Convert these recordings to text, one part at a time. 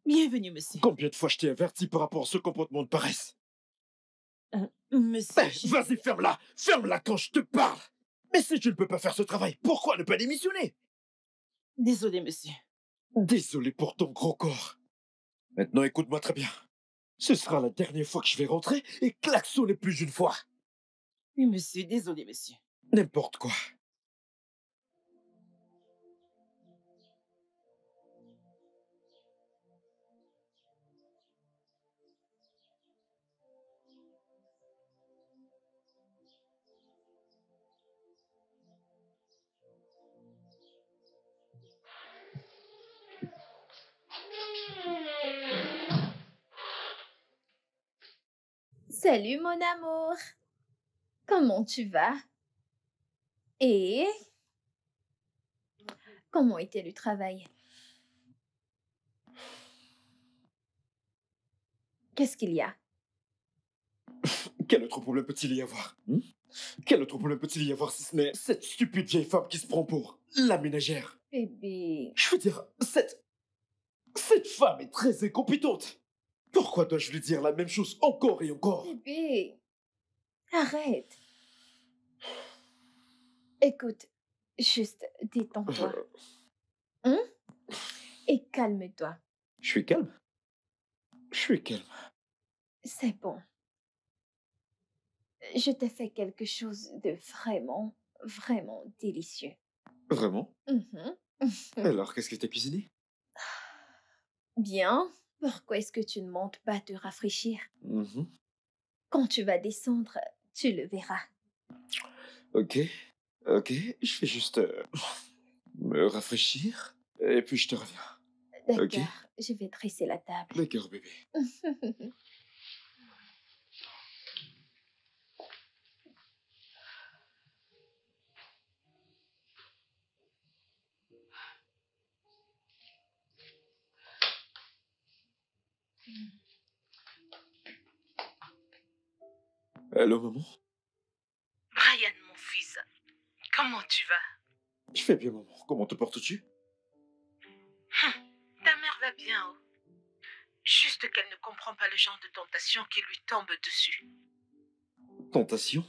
Bienvenue, monsieur. Combien de fois je t'ai averti par rapport à ce comportement de paresse? Monsieur... Vas-y, ferme-la! Ferme-la quand je te parle! Mais si tu ne peux pas faire ce travail, pourquoi ne pas démissionner? Désolé, monsieur. Désolé pour ton gros corps. Maintenant, écoute-moi très bien. Ce sera la dernière fois que je vais rentrer et klaxonner plus d'une fois. Oui, monsieur, désolé, monsieur. N'importe quoi. Salut mon amour, comment tu vas? Et comment était le travail? Qu'est-ce qu'il y a? Quel autre problème peut-il y avoir? Quel autre problème peut-il y avoir si ce n'est cette stupide vieille femme qui se prend pour la ménagère? Bébé, Je veux dire, cette femme est très incompétente. Pourquoi dois-je lui dire la même chose encore et encore? bébé, arrête. Écoute, juste détends-toi. Et calme-toi. Je suis calme. Je suis calme. C'est bon. Je t'ai fait quelque chose de vraiment, vraiment délicieux. Vraiment? Mhm. Alors, qu'est-ce que t'as cuisiné? Bien. Pourquoi est-ce que tu ne montes pas te rafraîchir? Quand tu vas descendre, tu le verras. Ok, je vais juste me rafraîchir et puis je te reviens. D'accord, Ok. je vais dresser la table. D'accord, bébé. Allô, maman? Brian, mon fils, comment tu vas? Je vais bien, maman. Comment te portes-tu? Ta mère va bien, oh. Juste qu'elle ne comprend pas le genre de tentation qui lui tombe dessus. Tentation?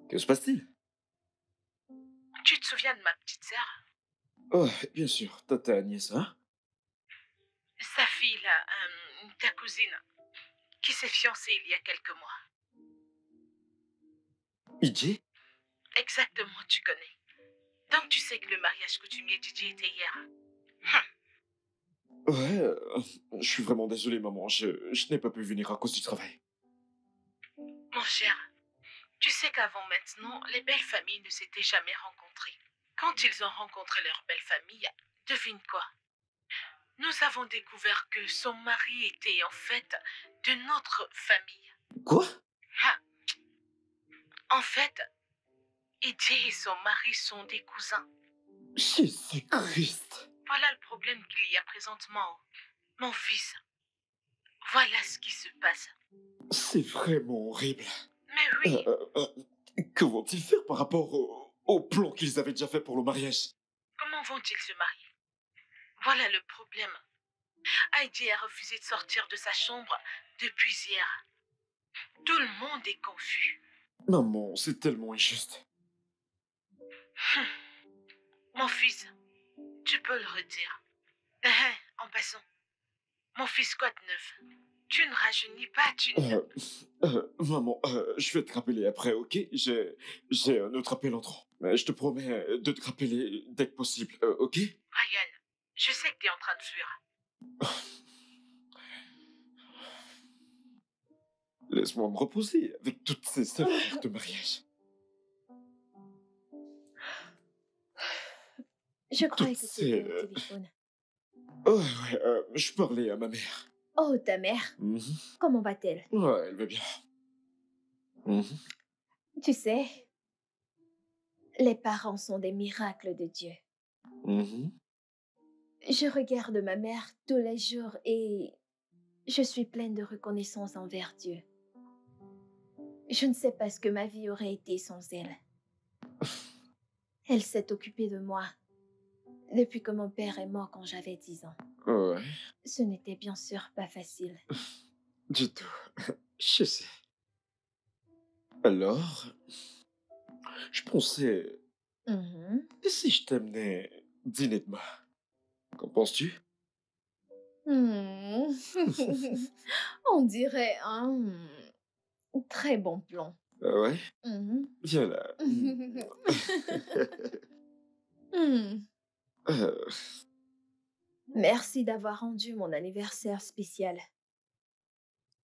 Que se passe-t-il? Tu te souviens de ma petite sœur? Oh, bien sûr, ta Agnès, hein? Sa fille, là, ta cousine, qui s'est fiancée il y a quelques mois. Idji? Exactement, tu connais. Donc tu sais que le mariage coutumier Didi était hier. Ouais, je suis vraiment désolé, maman. Je n'ai pas pu venir à cause du travail. Mon cher, tu sais qu'avant maintenant, les belles familles ne s'étaient jamais rencontrées. Quand ils ont rencontré leur belle famille, devine quoi? Nous avons découvert que son mari était en fait de notre famille. Quoi? Ah. En fait, Eddie et son mari sont des cousins. Jésus-Christ! Voilà le problème qu'il y a présentement. Mon fils, voilà ce qui se passe. C'est vraiment horrible. Mais oui, Que vont-ils faire par rapport au plan qu'ils avaient déjà fait pour le mariage? comment vont-ils se marier? Voilà le problème. Heidi a refusé de sortir de sa chambre depuis hier. Tout le monde est confus. Maman, c'est tellement injuste. Mon fils, tu peux le redire. En passant, mon fils quoi de neuf? Tu ne rajeunis pas, tu ne... Maman, je vais te rappeler après, ok? J'ai un autre appel entrant. Je te promets de te rappeler dès que possible, ok? Ryan, je sais que tu es en train de fuir. Laisse-moi me reposer avec toutes ces affaires de mariage. Je croyais Toutes que tu étais ces, au téléphone. Oh, ouais, je parlais à ma mère. Oh, ta mère, comment va-t-elle? Ouais, elle va bien. Tu sais, les parents sont des miracles de Dieu. Je regarde ma mère tous les jours et je suis pleine de reconnaissance envers Dieu. Je ne sais pas ce que ma vie aurait été sans elle. Elle s'est occupée de moi depuis que mon père est mort quand j'avais 10 ans. Ouais, Ce n'était bien sûr pas facile. du tout. Je sais. Alors, je pensais, Mhm. et si je t'amenais dîner demain? Qu'en penses-tu? Hmm. On dirait un très bon plan. Ah ouais? Mhm. Viens là. Hmm. Euh, Merci d'avoir rendu mon anniversaire spécial.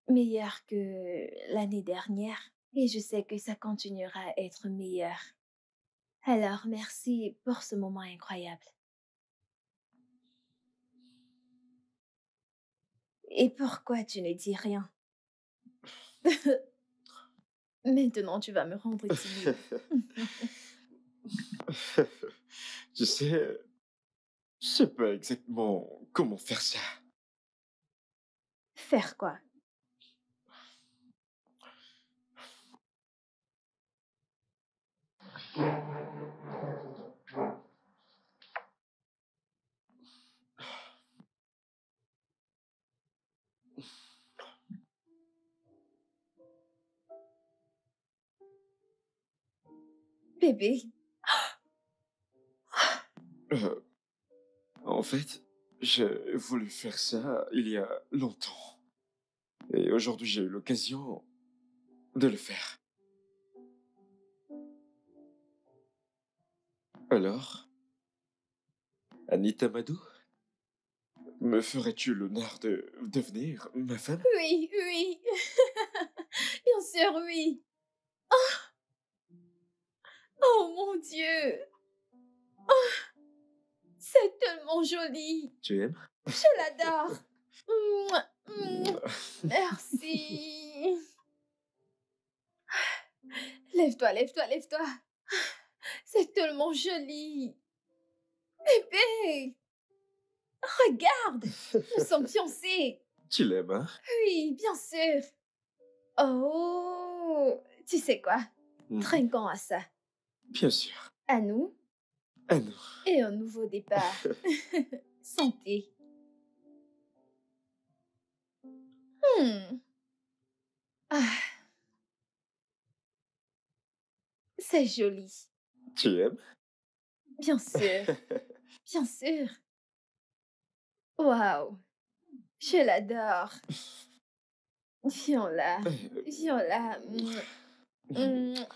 Meilleur que l'année dernière. Et je sais que ça continuera à être meilleur. Alors, merci pour ce moment incroyable. Et pourquoi tu ne dis rien? Maintenant, tu vas me rendre timide. Tu sais, je sais pas exactement comment faire ça. Faire quoi? Bébé, Euh, En fait, j'ai voulu faire ça il y a longtemps. Et aujourd'hui, j'ai eu l'occasion de le faire. Alors, Anita Madou, me ferais-tu l'honneur de devenir ma femme? oui, oui. Bien sûr, oui. Oh mon Dieu, c'est tellement joli. Tu aimes? Je l'adore. Mouah, mouah. Merci. Lève-toi, lève-toi, lève-toi. C'est tellement joli. Bébé, regarde, nous sommes fiancés. Tu l'aimes, hein? Oui, bien sûr. Oh, tu sais quoi? Trinquons à ça. Bien sûr. À nous Ah non. et un nouveau départ. Santé. Hmm. Ah, c'est joli. Tu aimes? Bien sûr, bien sûr. Waouh, je l'adore. Viens là, viens là. Mouah.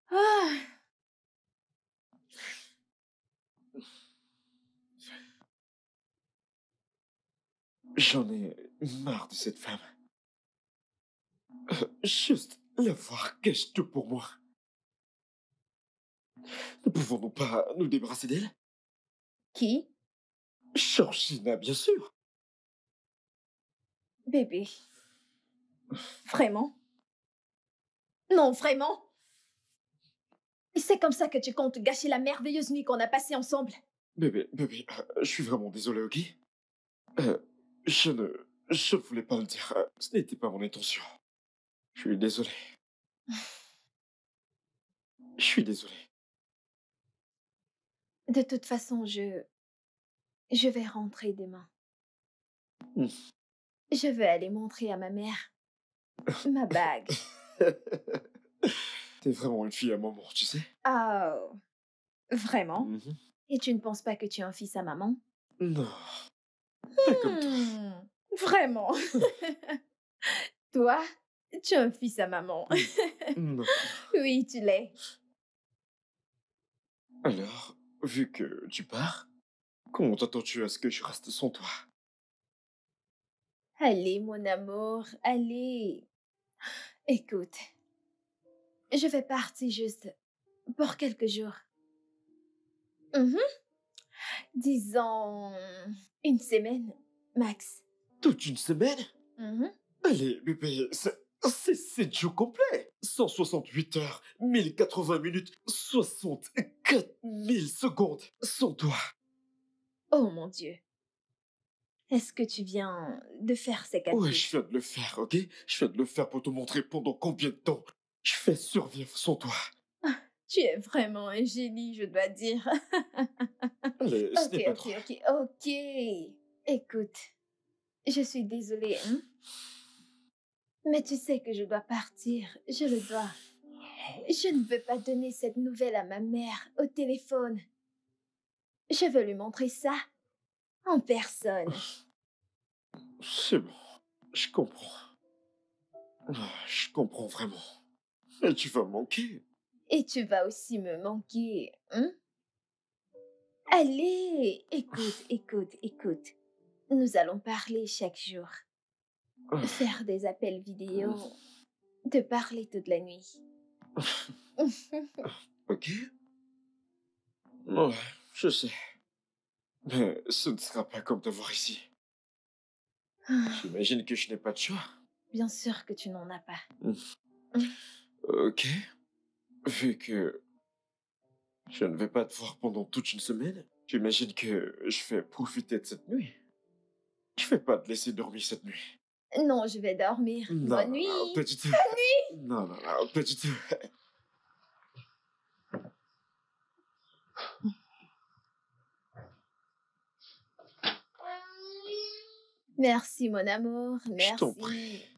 Ah, J'en ai marre de cette femme. Juste la voir cache tout pour moi. Ne pouvons-nous pas nous débarrasser d'elle? qui? Georgina, bien sûr. Bébé. Vraiment? Non, vraiment? Et c'est comme ça que tu comptes gâcher la merveilleuse nuit qu'on a passée ensemble? Bébé, je suis vraiment désolé, ok? Euh, je ne voulais pas le dire. Ce n'était pas mon intention. Je suis désolé. Je suis désolé. De toute façon, je vais rentrer demain. Hmm. Je veux aller montrer à ma mère ma bague. T'es vraiment une fille à maman, tu sais? Oh, vraiment? Mhm. Et tu ne penses pas que tu es un fils à maman? Non, pas comme toi. Vraiment? Toi, tu es un fils à maman. Non. Oui, tu l'es. Alors, vu que tu pars, comment t'attends-tu à ce que je reste sans toi? Allez, mon amour, allez. Écoute, je vais partir juste pour quelques jours. Mhm. Disons une semaine, max. Toute une semaine? Mhm. Allez, bébé, c'est 7 jours complets. 168 heures, 1080 minutes, 64 000 secondes sans toi. Oh mon Dieu. Est-ce que tu viens de faire ces Ouais, je calculs? viens de le faire, ok? Je viens de le faire pour te montrer pendant combien de temps je fais survivre sans toi. Tu es vraiment un génie, je dois dire. Allez, ce Ok, n'est pas ok, trop. ok, ok. Écoute, je suis désolée, hein, mais tu sais que je dois partir. Je le dois. Je ne veux pas donner cette nouvelle à ma mère au téléphone. Je veux lui montrer ça en personne. C'est bon, je comprends. Je comprends vraiment. Et tu vas me manquer. Et tu vas aussi me manquer, hein? Allez, écoute, écoute, écoute. Nous allons parler chaque jour, faire des appels vidéo, te parler toute la nuit. Ok? Ouais, je sais. Mais ce ne sera pas comme te voir ici. J'imagine que je n'ai pas de choix. Bien sûr que tu n'en as pas. Ok. Vu que je ne vais pas te voir pendant toute une semaine, j'imagine que je vais profiter de cette nuit. Je vais pas te laisser dormir cette nuit. Non, je vais dormir. Non, Bonne non, non, pas nuit. du tout. Non, non, non, pas du tout. Merci, mon amour. Je t'en prie. Merci.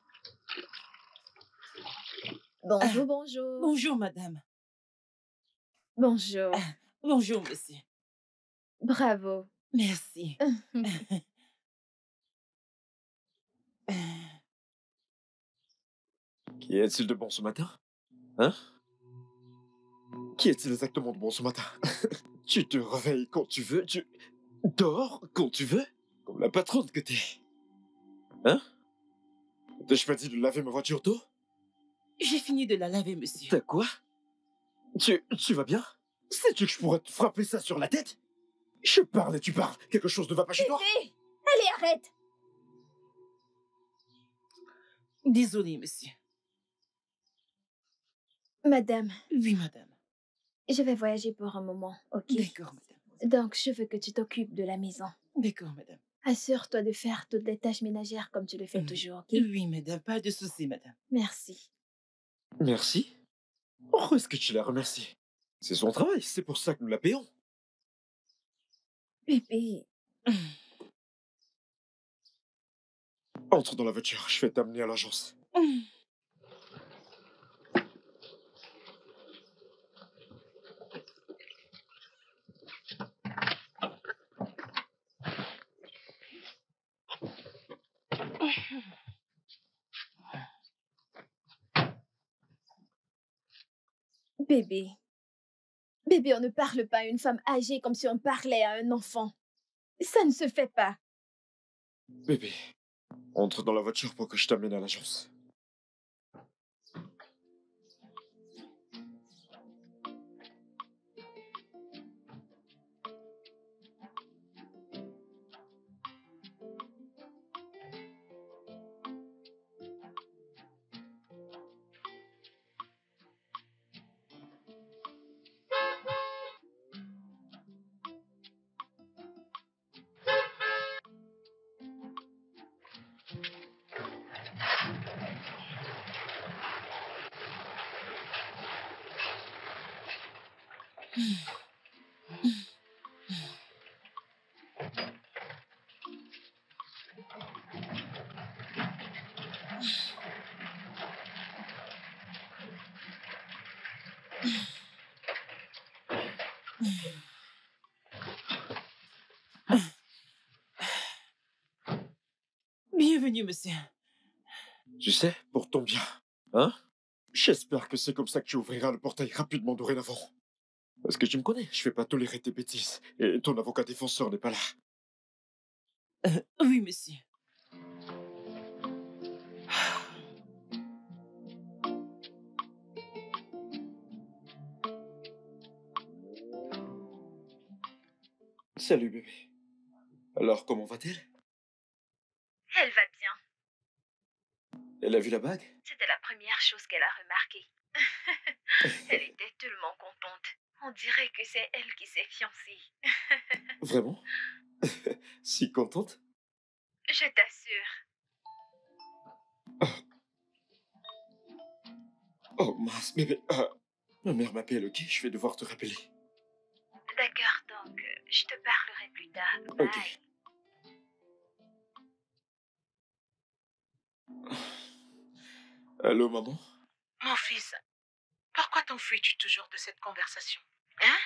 Bonjour, Ah, bonjour. bonjour, madame. Bonjour. Ah, bonjour, monsieur. Bravo. Merci. Qui est-il de bon ce matin? Hein? Qui est-il exactement de bon ce matin? Tu te réveilles quand tu veux, tu dors quand tu veux, comme la patronne que t'es. Hein? T'ai-je pas dit de laver ma voiture tôt? J'ai fini de la laver, monsieur. T'as quoi? Tu vas bien? Sais-tu que je pourrais te frapper ça sur la tête? Je parle et tu parles. Quelque chose ne va pas chez toi? Bébé, allez, arrête. Désolé, monsieur. Madame, Oui, madame. je vais voyager pour un moment, ok? D'accord, madame. Donc, je veux que tu t'occupes de la maison. D'accord, madame. Assure-toi de faire toutes les tâches ménagères comme tu le fais toujours, ok? Oui, madame. Pas de souci, madame. Merci. Merci? Pourquoi est-ce que tu la remercies? C'est son travail, c'est pour ça que nous la payons. Bébé, Entre dans la voiture, je vais t'amener à l'agence. bébé. Bébé, on ne parle pas à une femme âgée comme si on parlait à un enfant. Ça ne se fait pas. Bébé, entre dans la voiture pour que je t'amène à l'agence. Bienvenue, monsieur. Tu sais, pour ton bien. Hein? J'espère que c'est comme ça que tu ouvriras le portail rapidement dorénavant. Parce que tu me connais, je vais pas tolérer tes bêtises. Et ton avocat défenseur n'est pas là. Oui, monsieur. Salut bébé. Alors comment va-t-elle? Elle va bien. Elle a vu la bague? C'était la première chose qu'elle a remarquée. Elle était tellement contente. On dirait que c'est elle qui s'est fiancée. Vraiment? Si contente? Je t'assure. Oh mince, bébé. Ma mère m'appelle, ok? Je vais devoir te rappeler. D'accord, donc je te parlerai plus tard. Ok. Bye. Allô, maman? Mon fils, pourquoi t'enfuis-tu toujours de cette conversation? Hein?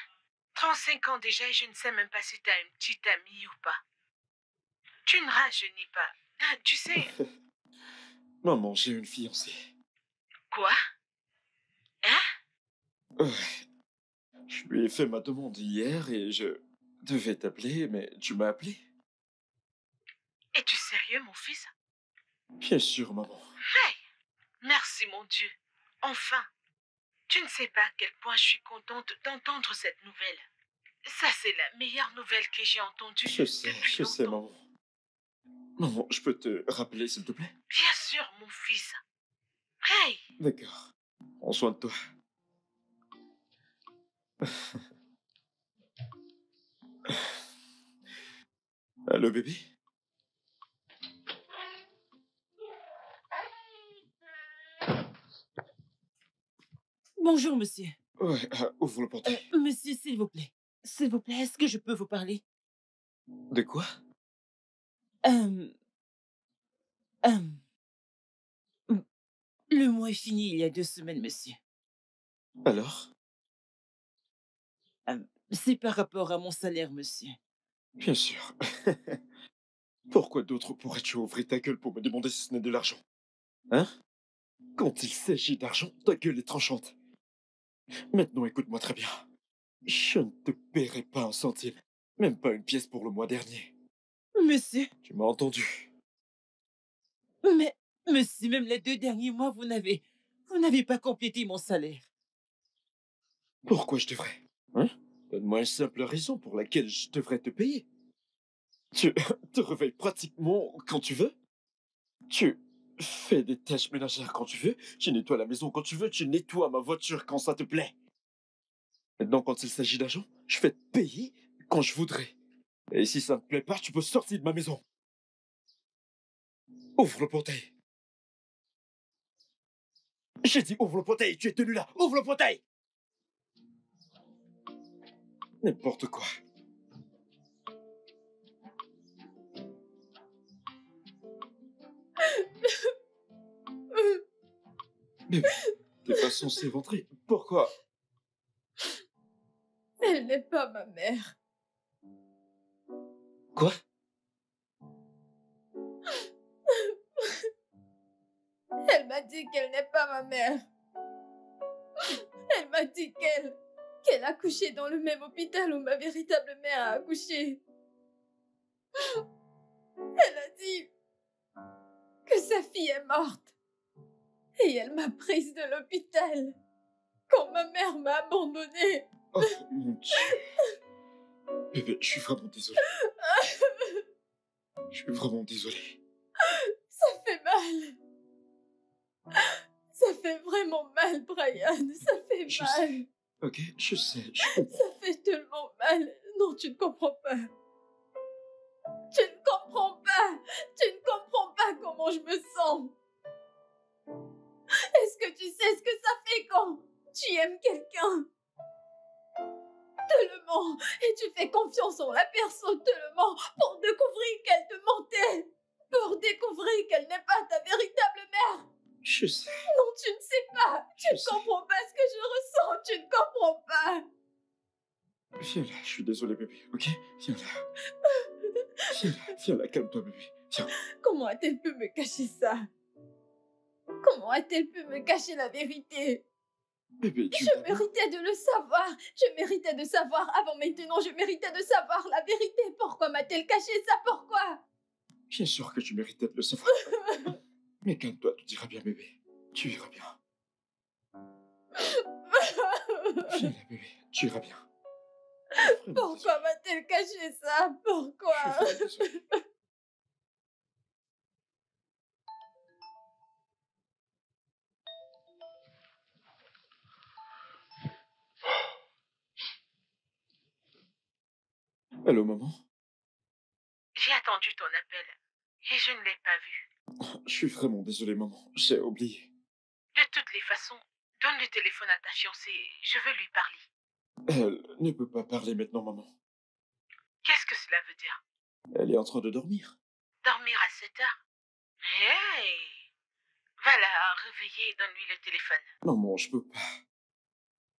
35 ans déjà et je ne sais même pas si t'as une petite amie ou pas. Tu ne rajeunis pas. Ah, tu sais, Maman, j'ai une fiancée. quoi? Hein? Ouais. Je lui ai fait ma demande hier et je devais t'appeler, mais tu m'as appelé? Es-tu sérieux, mon fils? Bien sûr, maman. Hey! Merci, mon Dieu. Enfin, tu ne sais pas à quel point je suis contente d'entendre cette nouvelle. Ça, c'est la meilleure nouvelle que j'ai entendue depuis Je sais, longtemps. maman. Maman, je peux te rappeler, s'il te plaît? Bien sûr, mon fils. Hey! D'accord. Prends soin de toi. Allô, bébé? Bonjour, monsieur. Ouais, ouvre le portail. Monsieur, s'il vous plaît. S'il vous plaît, est-ce que je peux vous parler? De quoi? Euh, euh, le mois est fini il y a 2 semaines, monsieur. Alors? C'est par rapport à mon salaire, monsieur. Bien sûr. Pourquoi d'autres pourrais-tu ouvrir ta gueule pour me demander si ce n'est de l'argent? Hein? Quand il s'agit d'argent, ta gueule est tranchante. Maintenant, écoute-moi très bien. Je ne te paierai pas un centime. Même pas une pièce pour le mois dernier. Monsieur, Tu m'as entendu? mais, monsieur, même les 2 derniers mois, vous n'avez pas complété mon salaire. Pourquoi je devrais? Hein? Donne-moi une simple raison pour laquelle je devrais te payer. Tu te réveilles pratiquement quand tu veux. Tu fais des tâches ménagères quand tu veux. Tu nettoies la maison quand tu veux. Tu nettoies ma voiture quand ça te plaît. Maintenant, quand il s'agit d'argent, je vais te payer quand je voudrais. Et si ça ne te plaît pas, tu peux sortir de ma maison. Ouvre le portail. J'ai dit ouvre le portail. Tu es tenu là. Ouvre le portail. N'importe quoi. Bébé, t'es pas censé rentrer. Pourquoi? Elle n'est pas ma mère. Quoi? Elle m'a dit qu'elle n'est pas ma mère. Elle m'a dit qu'elle a couché dans le même hôpital où ma véritable mère a accouché. Elle a dit que sa fille est morte. Et elle m'a prise de l'hôpital quand ma mère m'a abandonnée. Oh mon Dieu. Bébé, je suis vraiment désolé. Je suis vraiment désolé. Ça fait mal. Ça fait vraiment mal, Brian. Ça fait Je mal. sais. Ok, je sais, je comprends. Ça fait tellement mal. Non, tu ne comprends pas. Tu ne comprends pas. Tu ne comprends pas comment je me sens. Est-ce que tu sais ce que ça fait quand tu aimes quelqu'un? Te le ment et tu fais confiance en la personne, te le ment pour découvrir qu'elle te mentait. Pour découvrir qu'elle n'est pas ta véritable mère. Je sais, Non, tu ne sais pas. Tu je ne sais. comprends pas ce que je ressens. Tu ne comprends pas. Viens là, je suis désolé, bébé, ok? Viens là. Viens là, calme-toi, bébé. Viens. Comment a-t-elle pu me cacher ça? Comment a-t-elle pu me cacher la vérité? Bébé, tu Je méritais de le savoir. Je méritais de savoir avant maintenant. Je méritais de savoir la vérité. Pourquoi m'a-t-elle caché ça? Pourquoi? Bien sûr que tu méritais de le savoir. Mais calme-toi, tout ira bien, bébé. Tu iras bien. Viens là, bébé, tu iras bien. Vraiment Pourquoi m'a-t-elle caché ça? désolé. Pourquoi? Je suis vraiment désolé. Allô, maman? J'ai attendu ton appel et je ne l'ai pas vu. Je suis vraiment désolé, maman. J'ai oublié. De toutes les façons, donne le téléphone à ta fiancée. Je veux lui parler. Elle ne peut pas parler maintenant, maman. Qu'est-ce que cela veut dire? Elle est en train de dormir. Dormir à 7 heures? Hey! Va la réveiller et donne-lui le téléphone. Maman, je peux pas.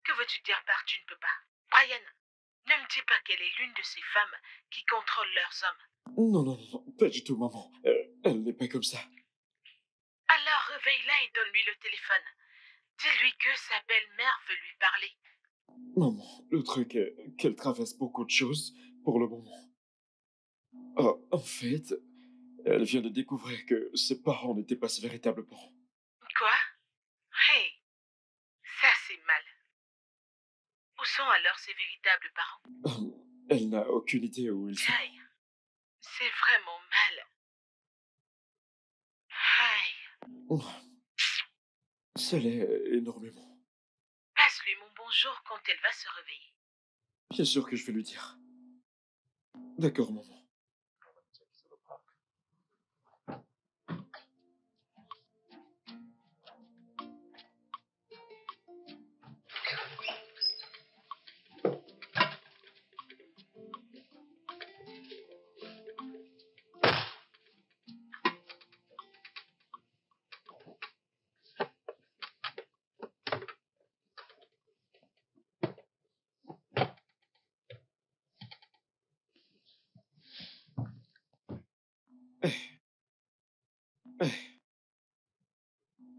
Que veux-tu dire par tu ne peux pas? Brian, ne me dis pas qu'elle est l'une de ces femmes qui contrôlent leurs hommes. Non, non, non, pas du tout, maman. Elle n'est pas comme ça. Alors réveille-la et donne-lui le téléphone. Dis-lui que sa belle-mère veut lui parler. Maman, le truc est qu'elle traverse beaucoup de choses pour le moment. Oh, en fait, elle vient de découvrir que ses parents n'étaient pas ses véritables parents. Quoi? Hey, ça c'est mal. Où sont alors ses véritables parents? Elle n'a aucune idée où ils sont. Hey, c'est vraiment mal. Hey, Ça l'est énormément. passe-lui mon bonjour quand elle va se réveiller. Bien sûr que je vais lui dire. D'accord, maman.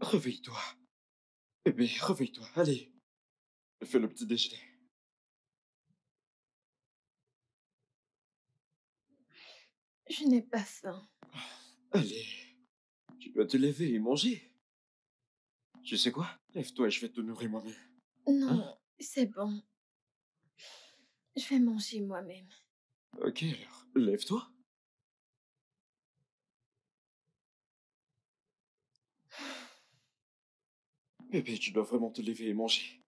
Réveille-toi. Bébé, réveille-toi. Allez. Fais le petit déjeuner. Je n'ai pas faim. Allez. Tu dois te lever et manger. Tu sais quoi? Lève-toi et je vais te nourrir moi-même. Non, c'est bon. Je vais manger moi-même. Ok, alors, lève-toi. Bébé, tu dois vraiment te lever et manger.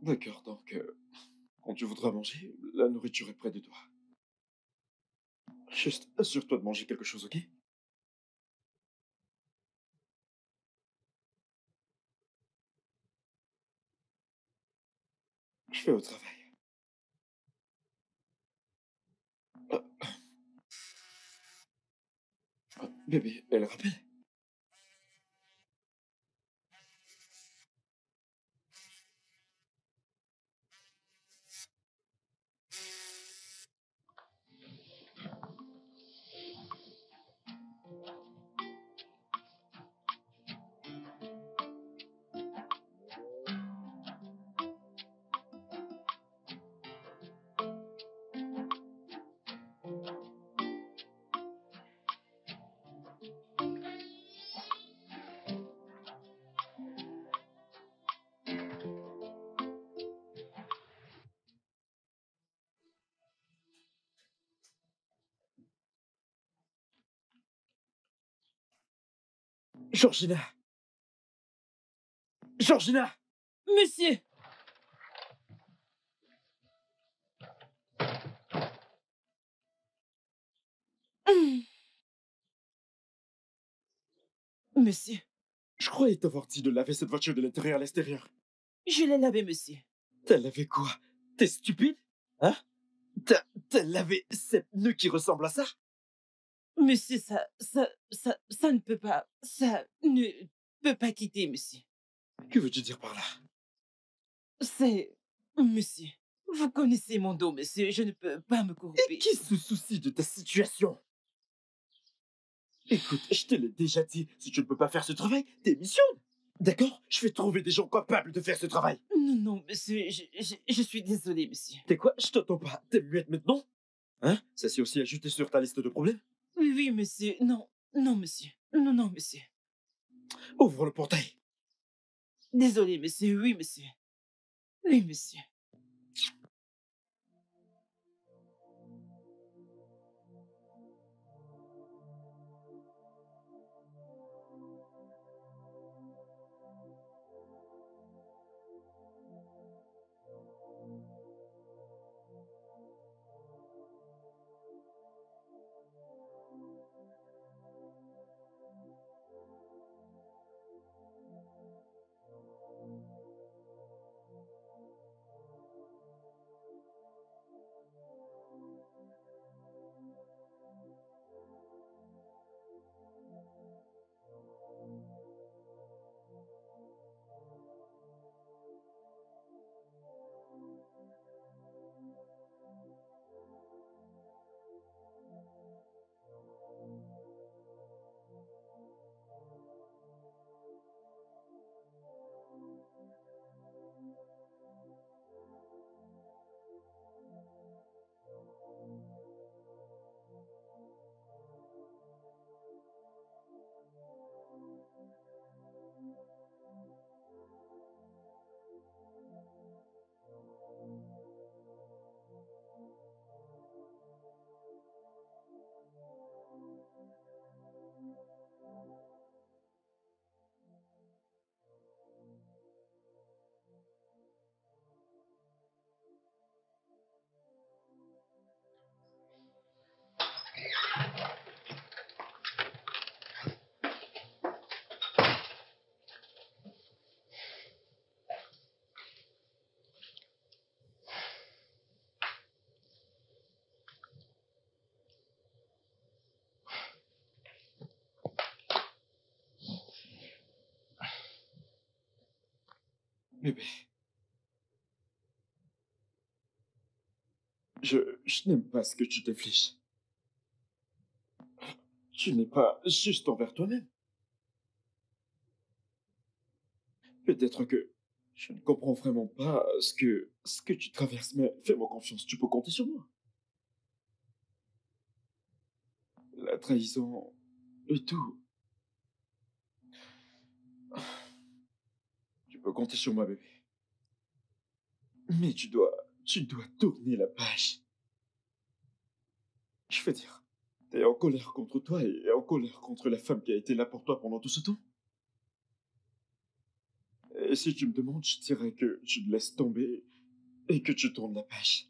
D'accord, donc, quand tu voudras manger, la nourriture est près de toi. Juste, assure-toi de manger quelque chose, ok? Je vais au travail. Ah, bébé, elle rappelle. Georgina! Georgina! Monsieur! Hum. Monsieur, Je croyais t'avoir dit de laver cette voiture de l'intérieur à l'extérieur. je l'ai lavé, monsieur. T'as lavé quoi? T'es stupide? Hein? T'as lavé cette pneu qui ressemble à ça? Monsieur, ça ne peut pas, ça ne peut pas quitter, monsieur. Que veux-tu dire par là? C'est, monsieur, vous connaissez mon dos, monsieur, je ne peux pas me Et corrompre. qui se soucie de ta situation? Écoute, je te l'ai déjà dit, si tu ne peux pas faire ce travail, démissionne. D'accord? Je vais trouver des gens capables de faire ce travail. Non, non, monsieur, je suis désolé, monsieur. T'es quoi? Je t'entends pas. T'es muette maintenant? Hein? Ça s'est aussi ajouté sur ta liste de problèmes? Oui, oui, monsieur, non, non, monsieur, non, non, monsieur. Ouvre le portail. Désolé, monsieur, oui, monsieur. Oui, monsieur. Bébé, je n'aime pas ce que tu t'infliges. Tu n'es pas juste envers toi-même. Peut-être que je ne comprends vraiment pas ce que tu traverses, mais fais-moi confiance, tu peux compter sur moi. La trahison et tout. Tu peux compter sur moi, bébé. Mais tu dois tourner la page. Je veux dire, t'es en colère contre toi et en colère contre la femme qui a été là pour toi pendant tout ce temps. Et si tu me demandes, je dirais que tu le laisses tomber et que tu tournes la page.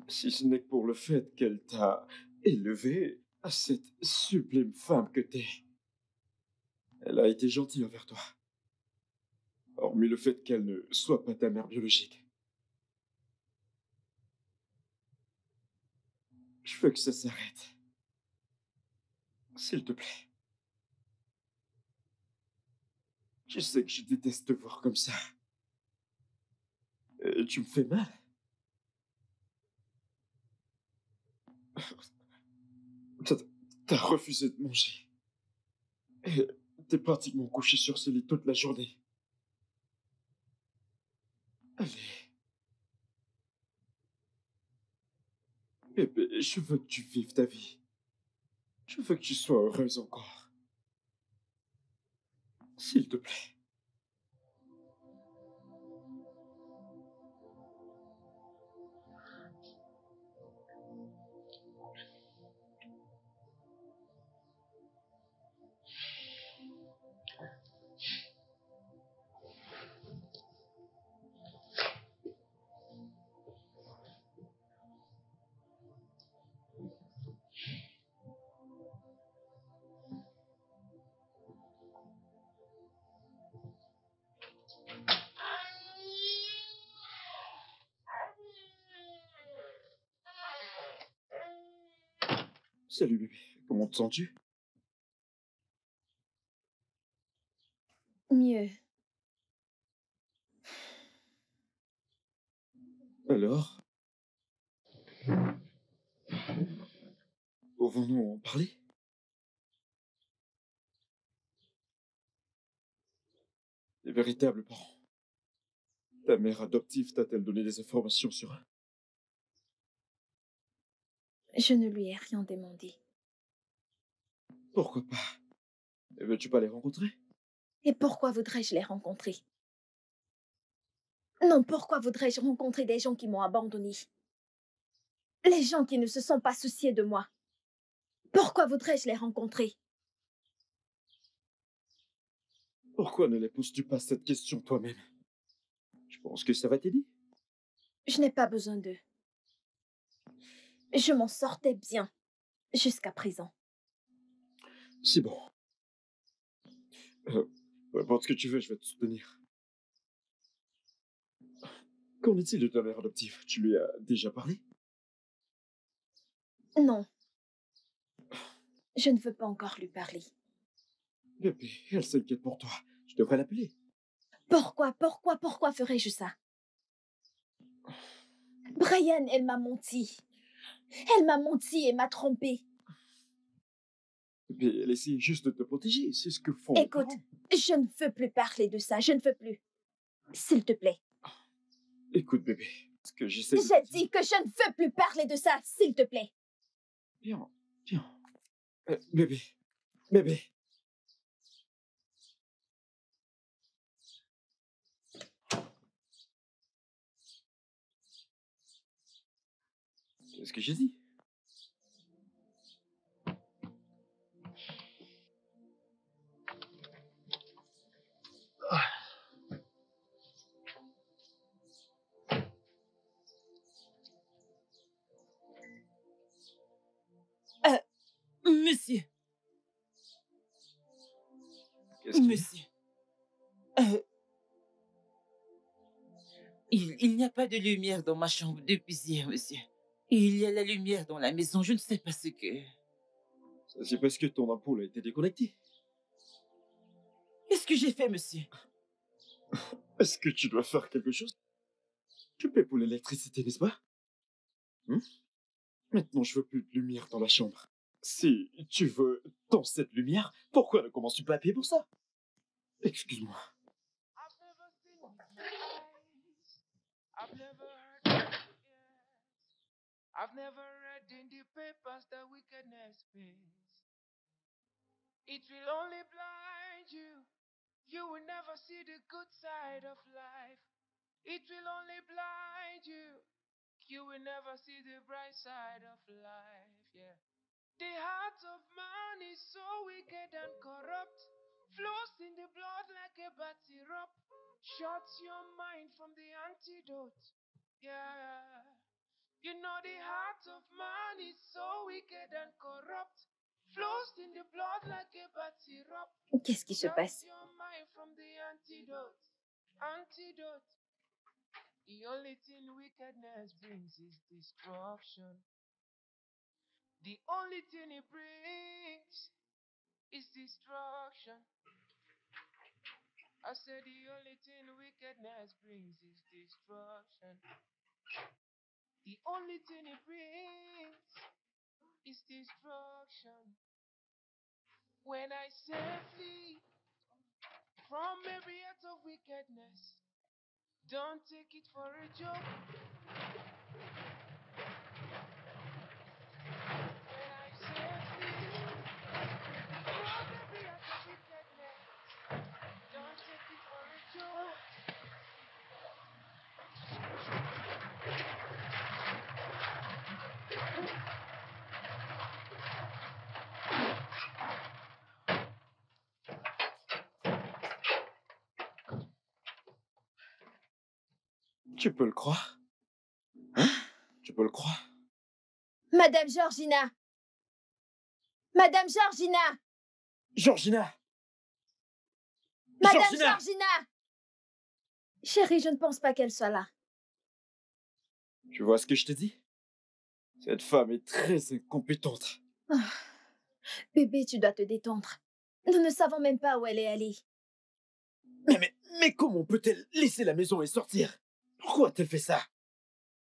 Si ce n'est que pour le fait qu'elle t'a élevé à cette sublime femme que t'es. Elle a été gentille envers toi. Hormis le fait qu'elle ne soit pas ta mère biologique. Je veux que ça s'arrête. S'il te plaît. Tu sais que je déteste te voir comme ça. Et tu me fais mal. T'as t'as refusé de manger. Et t'es pratiquement couché sur ce lit toute la journée. Allez. Bébé, je veux que tu vives ta vie. Je veux que tu sois heureuse encore. S'il te plaît. Salut bébé, comment te sens-tu? Mieux. Alors? Pouvons-nous en parler? Les véritables parents. Ta mère adoptive t'a-t-elle donné des informations sur eux? Je ne lui ai rien demandé. Pourquoi pas? Ne veux-tu pas les rencontrer? Et pourquoi voudrais-je les rencontrer? Non, pourquoi voudrais-je rencontrer des gens qui m'ont abandonné? Les gens qui ne se sont pas souciés de moi. Pourquoi voudrais-je les rencontrer? Pourquoi ne les poses-tu pas cette question toi-même? Je pense que ça va t'aider. Je n'ai pas besoin d'eux. Je m'en sortais bien jusqu'à présent. C'est bon. Peu importe ce que tu veux, je vais te soutenir. Qu'en est-il de ta mère adoptive? Tu lui as déjà parlé? Non, je ne veux pas encore lui parler. Bébé, elle s'inquiète pour toi. Tu devrais l'appeler. Pourquoi ferais-je ça? Brian, elle m'a menti. Elle m'a menti et m'a trompé. Bébé, elle essaie juste de te protéger. C'est ce que font les Écoute, parents. je ne veux plus parler de ça. Je ne veux plus. S'il te plaît. Écoute, bébé, ce que j'essaie de J'ai te dire- dit que je ne veux plus parler de ça. S'il te plaît. Viens, viens. Bébé, bébé. Qu'est-ce que j'ai dit? Monsieur, Qu'est-ce qu'il y a? monsieur. euh, il n'y a pas de lumière dans ma chambre depuis hier, monsieur. Il y a la lumière dans la maison, je ne sais pas ce que... Ça, c'est parce que ton ampoule a été déconnectée. Qu'est-ce que j'ai fait, monsieur? Est-ce que tu dois faire quelque chose? Tu paies pour l'électricité, n'est-ce pas? Hmm? Maintenant, je veux plus de lumière dans la chambre. Si tu veux dans cette lumière, pourquoi ne commences-tu pas à payer pour ça? Excuse-moi. I've never read in the papers that wickedness pays. It will only blind you. You will never see the good side of life. It will only blind you. You will never see the bright side of life. Yeah. The heart of man is so wicked and corrupt. Flows in the blood like a bad syrup. Shuts your mind from the antidote. Yeah. You know the heart of man is so wicked and corrupt. Flows in the blood like a bad syrup. Qu'est-ce qui se passe? Shuts your mind from the antidote. Antidote. The only thing wickedness brings is destruction. The only thing it brings is destruction. I said the only thing wickedness brings is destruction. The only thing it brings is destruction. When I say flee from every act of wickedness, don't take it for a joke. When I say flee from every act of wickedness, don't take it for a joke. Tu peux le croire? Hein? Tu peux le croire? Madame Georgina! Madame Georgina! Georgina! Madame Georgina! Georgina! Chérie, je ne pense pas qu'elle soit là. Tu vois ce que je te dis? Cette femme est très incompétente. Ah. Bébé, tu dois te détendre. Nous ne savons même pas où elle est allée. Mais comment peut-elle laisser la maison et sortir? Pourquoi a-t-elle fait ça?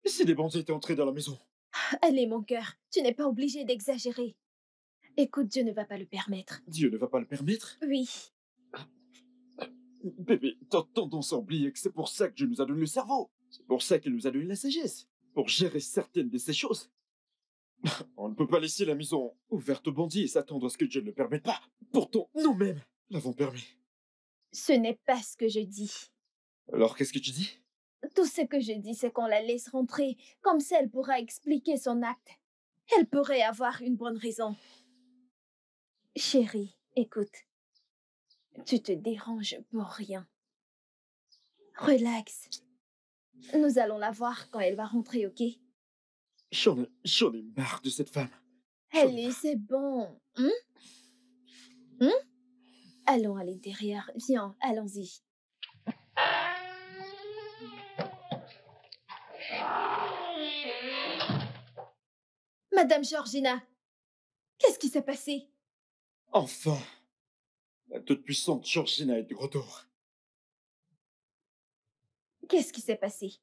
Et si des bandits étaient entrés dans la maison? Allez, mon cœur, tu n'es pas obligé d'exagérer. Écoute, Dieu ne va pas le permettre. Dieu ne va pas le permettre? Oui. Bébé, t'as tendance à oublier que c'est pour ça que Dieu nous a donné le cerveau. C'est pour ça qu'il nous a donné la sagesse. Pour gérer certaines de ces choses. On ne peut pas laisser la maison ouverte aux bandits et s'attendre à ce que Dieu ne le permette pas. Pourtant, nous-mêmes l'avons permis. Ce n'est pas ce que je dis. Alors, qu'est-ce que tu dis? Tout ce que je dis, c'est qu'on la laisse rentrer. Comme ça, elle pourra expliquer son acte. Elle pourrait avoir une bonne raison. Chérie, écoute. Tu te déranges pour rien. Relax. Nous allons la voir quand elle va rentrer, ok? J'en ai marre de cette femme. Allez, c'est bon. Allons à l'intérieur. Viens, allons-y. Madame Georgina, qu'est-ce qui s'est passé? Enfin, la toute-puissante Georgina est de retour. Qu'est-ce qui s'est passé?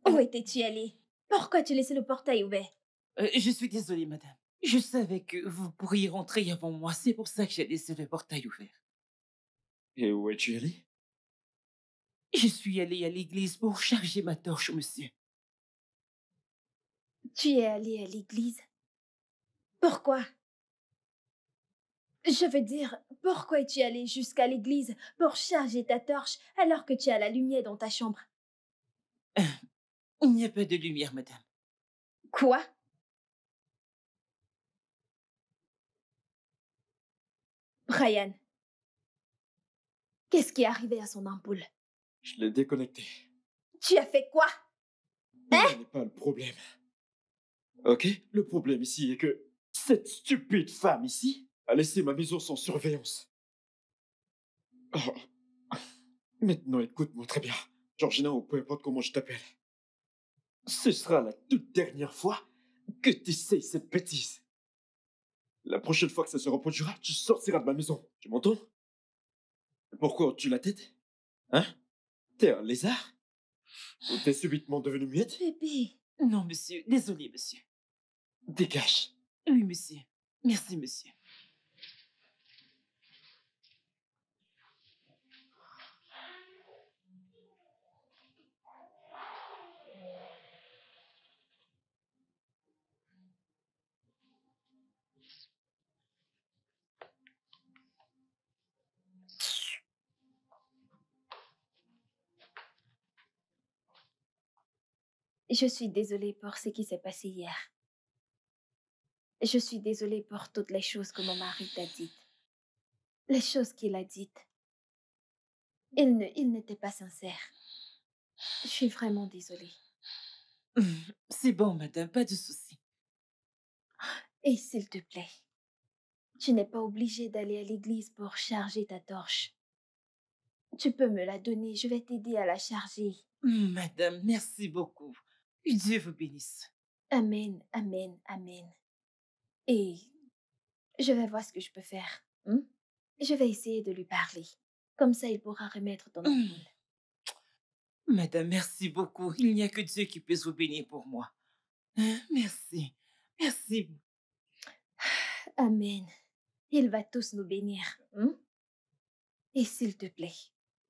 Où étais-tu allée? Pourquoi tu laissais le portail ouvert? Je suis désolée, madame. Je savais que vous pourriez rentrer avant moi. C'est pour ça que j'ai laissé le portail ouvert. Et où es-tu allé? Je suis allée à l'église pour charger ma torche, monsieur. Tu es allée à l'église? Pourquoi? Je veux dire, pourquoi es-tu allée jusqu'à l'église pour charger ta torche alors que tu as la lumière dans ta chambre? Il n'y a pas de lumière, madame. Quoi? Brian, qu'est-ce qui est arrivé à son ampoule? Je l'ai déconnectée. Tu as fait quoi? Ce n'est pas le problème. Ok? Le problème ici est que cette stupide femme ici a laissé ma maison sans surveillance. Oh. Maintenant, écoute-moi très bien. Georgina, ou peu importe comment je t'appelle. Ce sera la toute dernière fois que tu essaies cette bêtise. La prochaine fois que ça se reproduira, tu sortiras de ma maison. Tu m'entends? Pourquoi tu la tête? Hein? T'es un lézard? Ou t'es subitement devenu muette? Bébé, Non, monsieur. Désolé, monsieur. Dégage. Oui, monsieur. Merci, monsieur. je suis désolée pour ce qui s'est passé hier. Je suis désolée pour toutes les choses que mon mari t'a dites. Les choses qu'il a dites. Il n'était pas sincère. Je suis vraiment désolée. C'est bon, madame, pas de souci. Et s'il te plaît, tu n'es pas obligée d'aller à l'église pour charger ta torche. Tu peux me la donner, je vais t'aider à la charger. Madame, merci beaucoup. Que Dieu vous bénisse. Amen, amen, amen. Et je vais voir ce que je peux faire. Je vais essayer de lui parler. Comme ça, il pourra remettre ton ampoule. Madame, merci beaucoup. Il n'y a que Dieu qui puisse vous bénir pour moi. Merci. Merci. Amen. Il va tous nous bénir. Et s'il te plaît,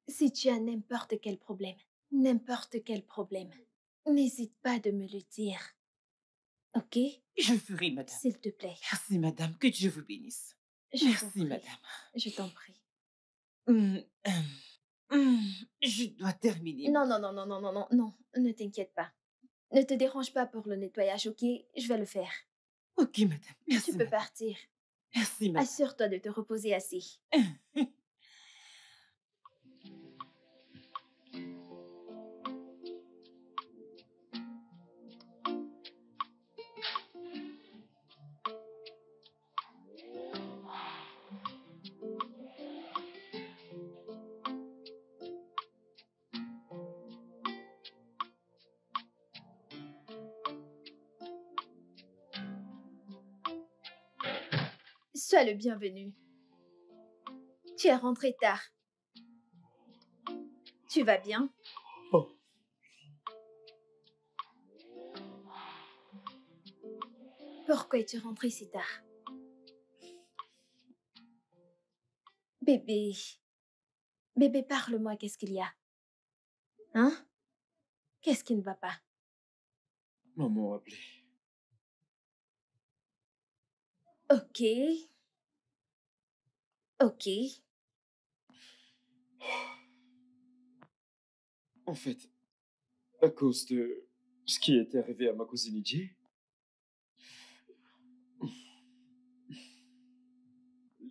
si tu as n'importe quel problème, n'hésite pas de me le dire. Ok? Je ferai, madame. S'il te plaît. Merci, madame. Que Dieu vous bénisse. Je Merci, t'en prie. madame. Je t'en prie. Je dois terminer. Non, ne t'inquiète pas. Ne te dérange pas pour le nettoyage, ok? Je vais le faire. Ok, madame. Merci, Tu peux madame. partir. Merci, madame. Assure-toi de te reposer assez. Sois le bienvenu. Tu es rentré tard. Tu vas bien? Oh. Pourquoi es-tu rentré si tard? Bébé. Bébé, parle-moi, qu'est-ce qu'il y a? Hein? Qu'est-ce qui ne va pas? Maman a appelé. Ok. Ok. En fait, à cause de ce qui est arrivé à ma cousine Ijie,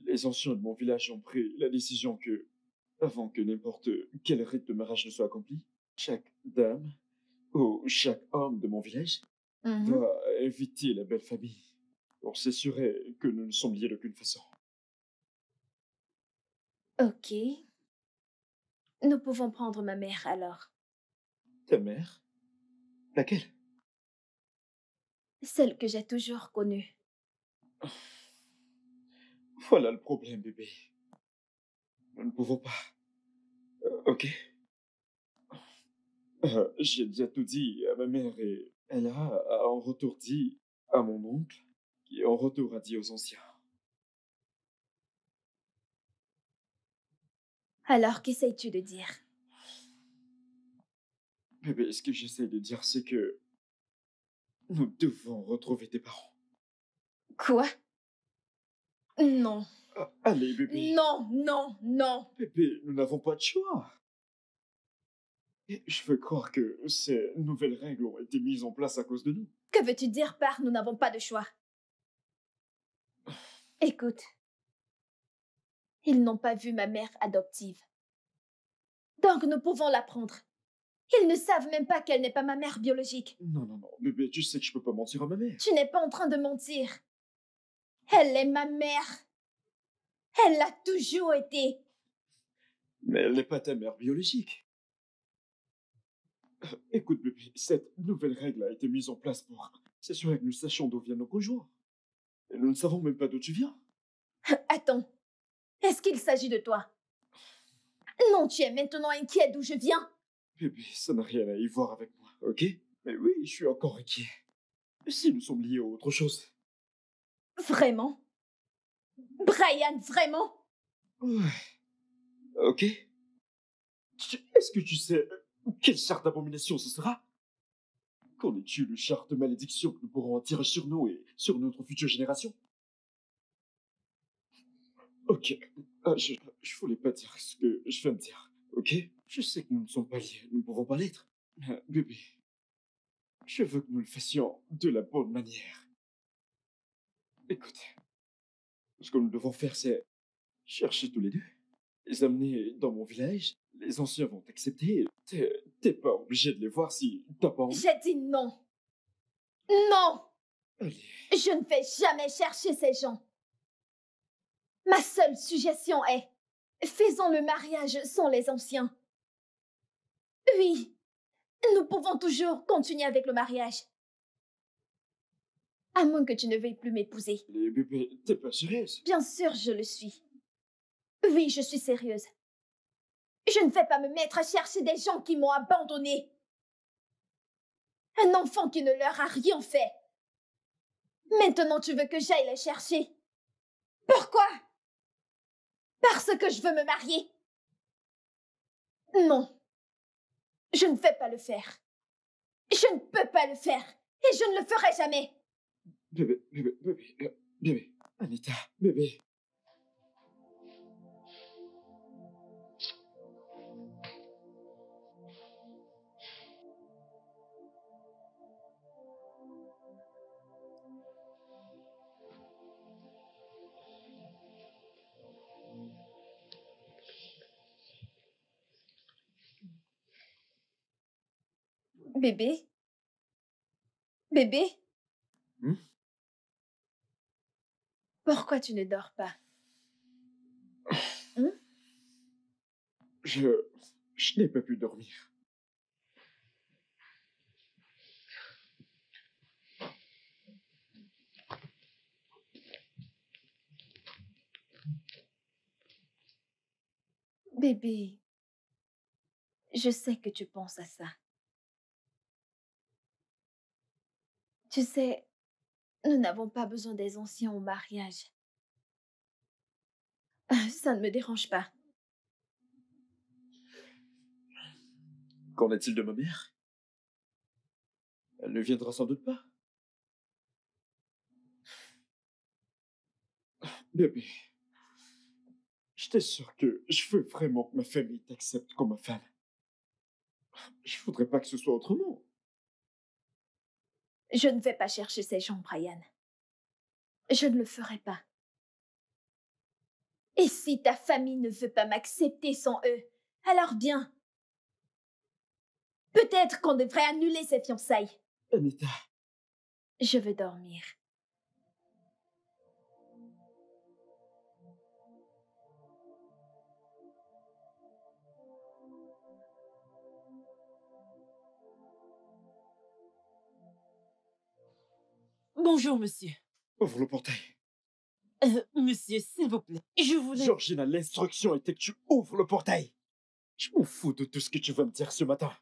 les anciens de mon village ont pris la décision que, avant que n'importe quel rite de mariage ne soit accompli, chaque dame ou chaque homme de mon village doit inviter la belle famille pour s'assurer que nous ne sommes liés d'aucune façon. Ok. Nous pouvons prendre ma mère alors. Ta mère? Laquelle? Celle que j'ai toujours connue. Voilà le problème, bébé. Nous ne pouvons pas. Ok. J'ai déjà tout dit à ma mère et elle a en retour dit à mon oncle, qui en retour a dit aux anciens. Alors, qu'essayes-tu de dire? Bébé, ce que j'essaie de dire, c'est que nous devons retrouver tes parents. Quoi? Non. Allez, bébé. Non. Bébé, nous n'avons pas de choix. Et je veux croire que ces nouvelles règles ont été mises en place à cause de nous. Que veux-tu dire par nous n'avons pas de choix? Écoute, ils n'ont pas vu ma mère adoptive. Donc nous pouvons la prendre. Ils ne savent même pas qu'elle n'est pas ma mère biologique. Non, bébé, tu sais que je peux pas mentir à ma mère. Tu n'es pas en train de mentir. Elle est ma mère. Elle l'a toujours été. Mais elle n'est pas ta mère biologique. Écoute, bébé, cette nouvelle règle a été mise en place pour s'assurer que nous sachions d'où viennent nos conjoints. Et nous ne savons même pas d'où tu viens. Attends, est-ce qu'il s'agit de toi? Non, tu es maintenant inquiet d'où je viens. Bébé, ça n'a rien à y voir avec moi, ok? Mais oui, je suis encore inquiet. Si nous sommes liés à autre chose. Vraiment? Brian, vraiment? Ouais. Ok. Est-ce que tu sais quelle charte d'abomination ce sera? Connais-tu le charte de malédiction que nous pourrons attirer sur nous et sur notre future génération? Ok. Je voulais pas dire ce que je viens de dire, ok? Je sais que nous ne sommes pas liés, nous ne pouvons pas l'être. Bébé, je veux que nous le fassions de la bonne manière. Écoute, ce que nous devons faire, c'est chercher tous les deux, les amener dans mon village. Les anciens vont t'accepter. T'es pas obligé de les voir si t'as pas envie. J'ai dit non. Non! Allez, Je ne vais jamais chercher ces gens. Ma seule suggestion est, faisons le mariage sans les anciens. Oui, nous pouvons toujours continuer avec le mariage. À moins que tu ne veuilles plus m'épouser. les bébés, t'es pas sérieuse? Bien sûr, je le suis. Oui, je suis sérieuse. Je ne vais pas me mettre à chercher des gens qui m'ont abandonnée. Un enfant qui ne leur a rien fait. Maintenant, tu veux que j'aille les chercher. Pourquoi? Parce que je veux me marier. Non, je ne vais pas le faire. Je ne peux pas le faire. Et je ne le ferai jamais. Bébé, Anita, bébé. Bébé? Bébé? Hmm? Pourquoi tu ne dors pas? Je n'ai pas pu dormir. Bébé, je sais que tu penses à ça. Tu sais, nous n'avons pas besoin des anciens au mariage. Ça ne me dérange pas. Qu'en est-il de ma mère? Elle ne viendra sans doute pas. Bébé, je t'assure que je veux vraiment que ma famille t'accepte comme ma femme. Je voudrais pas que ce soit autrement. Je ne vais pas chercher ces gens, Brian. Je ne le ferai pas. Et si ta famille ne veut pas m'accepter sans eux, alors bien. Peut-être qu'on devrait annuler ces fiançailles. Anita, Je veux dormir. Bonjour, monsieur. ouvre le portail. Monsieur, s'il vous plaît, je voulais... Georgina, l'instruction était que tu ouvres le portail. Je m'en fous de tout ce que tu vas me dire ce matin.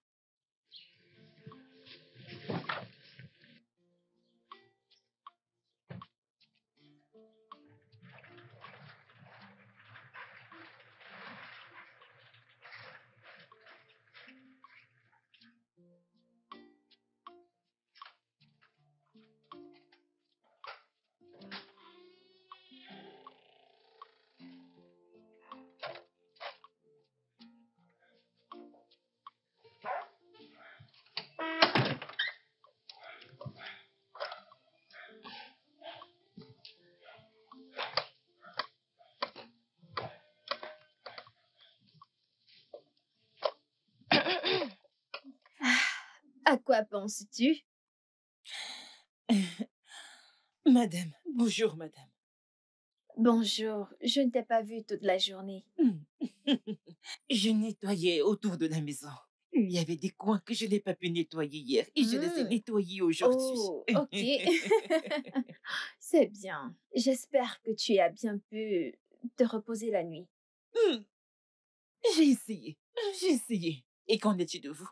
À quoi penses-tu? Madame, bonjour, madame. Bonjour, je ne t'ai pas vue toute la journée. Je nettoyais autour de la maison. Il y avait des coins que je n'ai pas pu nettoyer hier et je les ai nettoyés aujourd'hui. Oh, ok. C'est bien. J'espère que tu as bien pu te reposer la nuit. J'ai essayé. J'ai essayé. Et qu'en est-il de vous?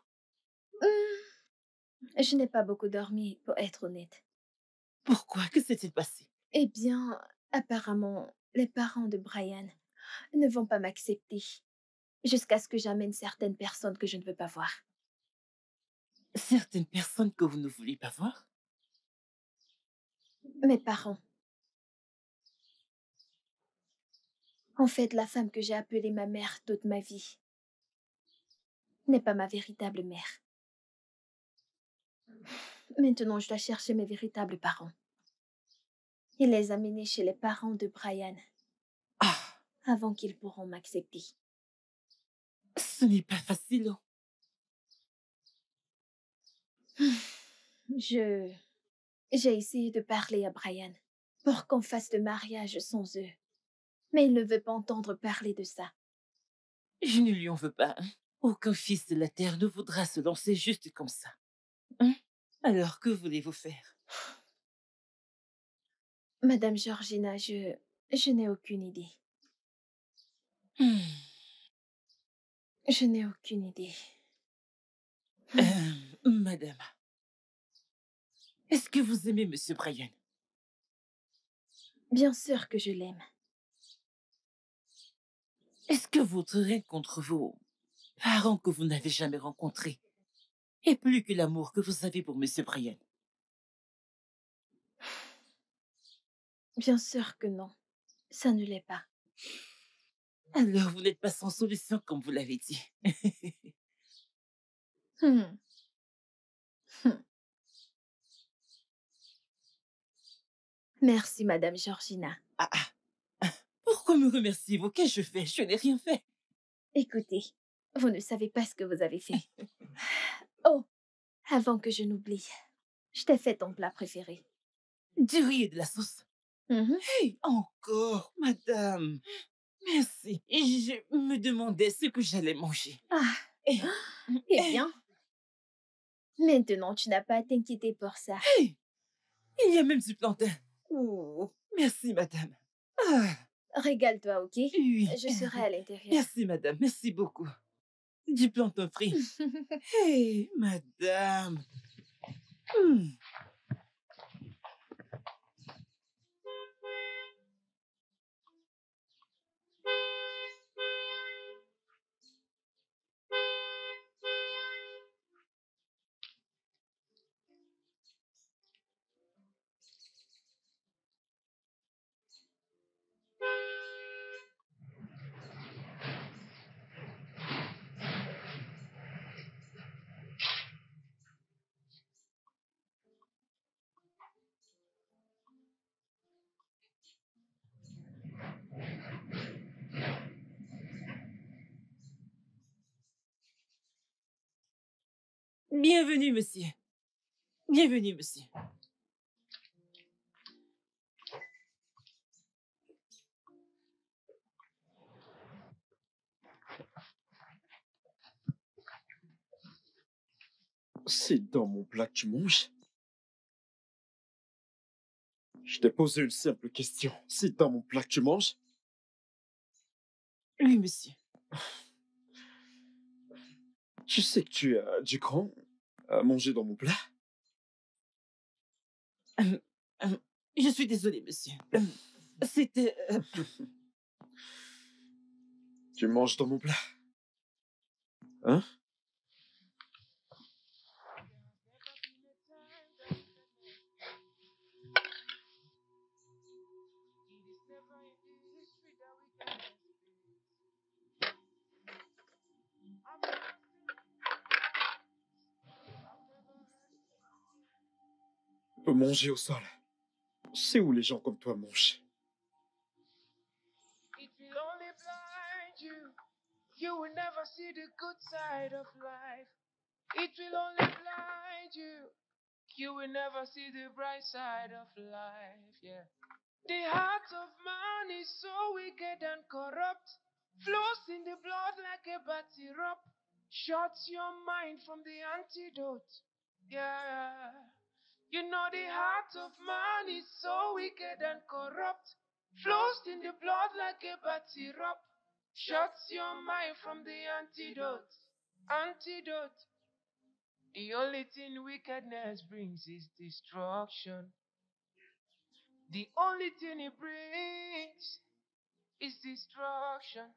Je n'ai pas beaucoup dormi, pour être honnête. Pourquoi? Que s'est-il passé? Eh bien, apparemment, les parents de Brian ne vont pas m'accepter jusqu'à ce que j'amène certaines personnes que je ne veux pas voir. Certaines personnes que vous ne voulez pas voir? Mes parents. En fait, la femme que j'ai appelée ma mère toute ma vie n'est pas ma véritable mère. Maintenant, je dois chercher mes véritables parents et les amener chez les parents de Brian Ah, avant qu'ils pourront m'accepter. ce n'est pas facile. J'ai essayé de parler à Brian pour qu'on fasse le mariage sans eux. Mais il ne veut pas entendre parler de ça. Je ne lui en veux pas. Aucun fils de la terre ne voudra se lancer juste comme ça. Hein? Alors, que voulez-vous faire? Madame Georgina, je n'ai aucune idée. Hmm. Je n'ai aucune idée. Madame, est-ce que vous aimez Monsieur Brian? Bien sûr que je l'aime. Est-ce que votre haine contre vos parents que vous n'avez jamais rencontrés est plus que l'amour que vous avez pour Monsieur Brian? Bien sûr que non. Ça ne l'est pas. Alors, vous n'êtes pas sans solution, comme vous l'avez dit. Hmm. Hmm. Merci, Madame Georgina. Ah, ah. Pourquoi me remerciez-vous? Qu'ai-je fait? Je n'ai rien fait. Écoutez, vous ne savez pas ce que vous avez fait. Oh, avant que je n'oublie, je t'ai fait ton plat préféré. Du riz et de la sauce. Mhm. Hey, encore, madame. Merci. Je me demandais ce que j'allais manger. Ah, Eh, eh bien, maintenant tu n'as pas à t'inquiéter pour ça. hey, il y a même du plantain. Oh, merci, madame. Ah, Régale-toi, ok? oui. Je serai à l'intérieur. Merci, madame. Merci beaucoup. Du plantain frit. Hey, madame. Hmm. Bienvenue, monsieur. Bienvenue, monsieur. C'est dans mon plat que tu manges? Je t'ai posé une simple question. C'est dans mon plat que tu manges? Oui, monsieur. Tu sais que tu as du cran à manger dans mon plat? Euh, je suis désolé, monsieur. C'était... Tu manges dans mon plat? Hein? On peut manger au sol. C'est où les gens comme toi mangent? It will only blind you. You will never see the good side of life. It will only blind you. You will never see the bright side of life. Yeah. The heart of man is so wicked and corrupt. Flows in the blood like a bad syrup. Shuts your mind from the antidote. Yeah. You know the heart of man is so wicked and corrupt. Flows in the blood like a bad syrup. Shuts your mind from the antidote. Antidote. The only thing wickedness brings is destruction. The only thing it brings is destruction.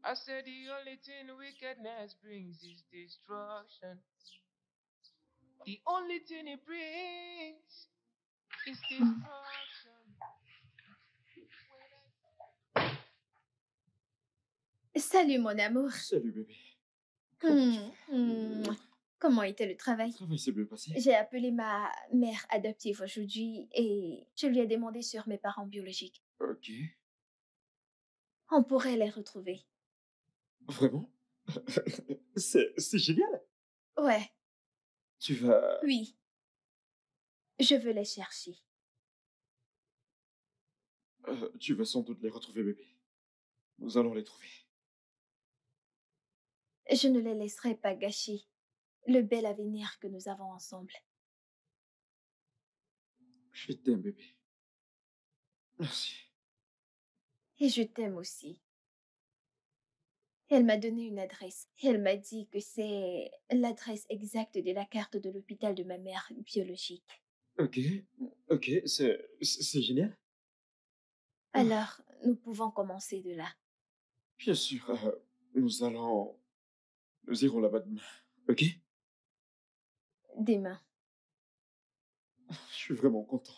I said the only thing wickedness brings is destruction. The only thing it brings is destruction. Salut mon amour. Salut bébé. Comment était le travail? Le travail s'est bien passé. J'ai appelé ma mère adoptive aujourd'hui et je lui ai demandé sur mes parents biologiques. Ok. On pourrait les retrouver. Vraiment? C'est génial. Ouais, Tu vas... oui. Je veux les chercher. tu vas sans doute les retrouver bébé. Nous allons les trouver. Je ne les laisserai pas gâcher le bel avenir que nous avons ensemble. Je t'aime bébé. Merci. Et je t'aime aussi. Elle m'a donné une adresse. Elle m'a dit que c'est l'adresse exacte de la carte de l'hôpital de ma mère biologique. Ok. Ok, c'est génial. Alors, nous pouvons commencer de là. Bien sûr, nous irons là-bas demain. Ok? Demain. Je suis vraiment content.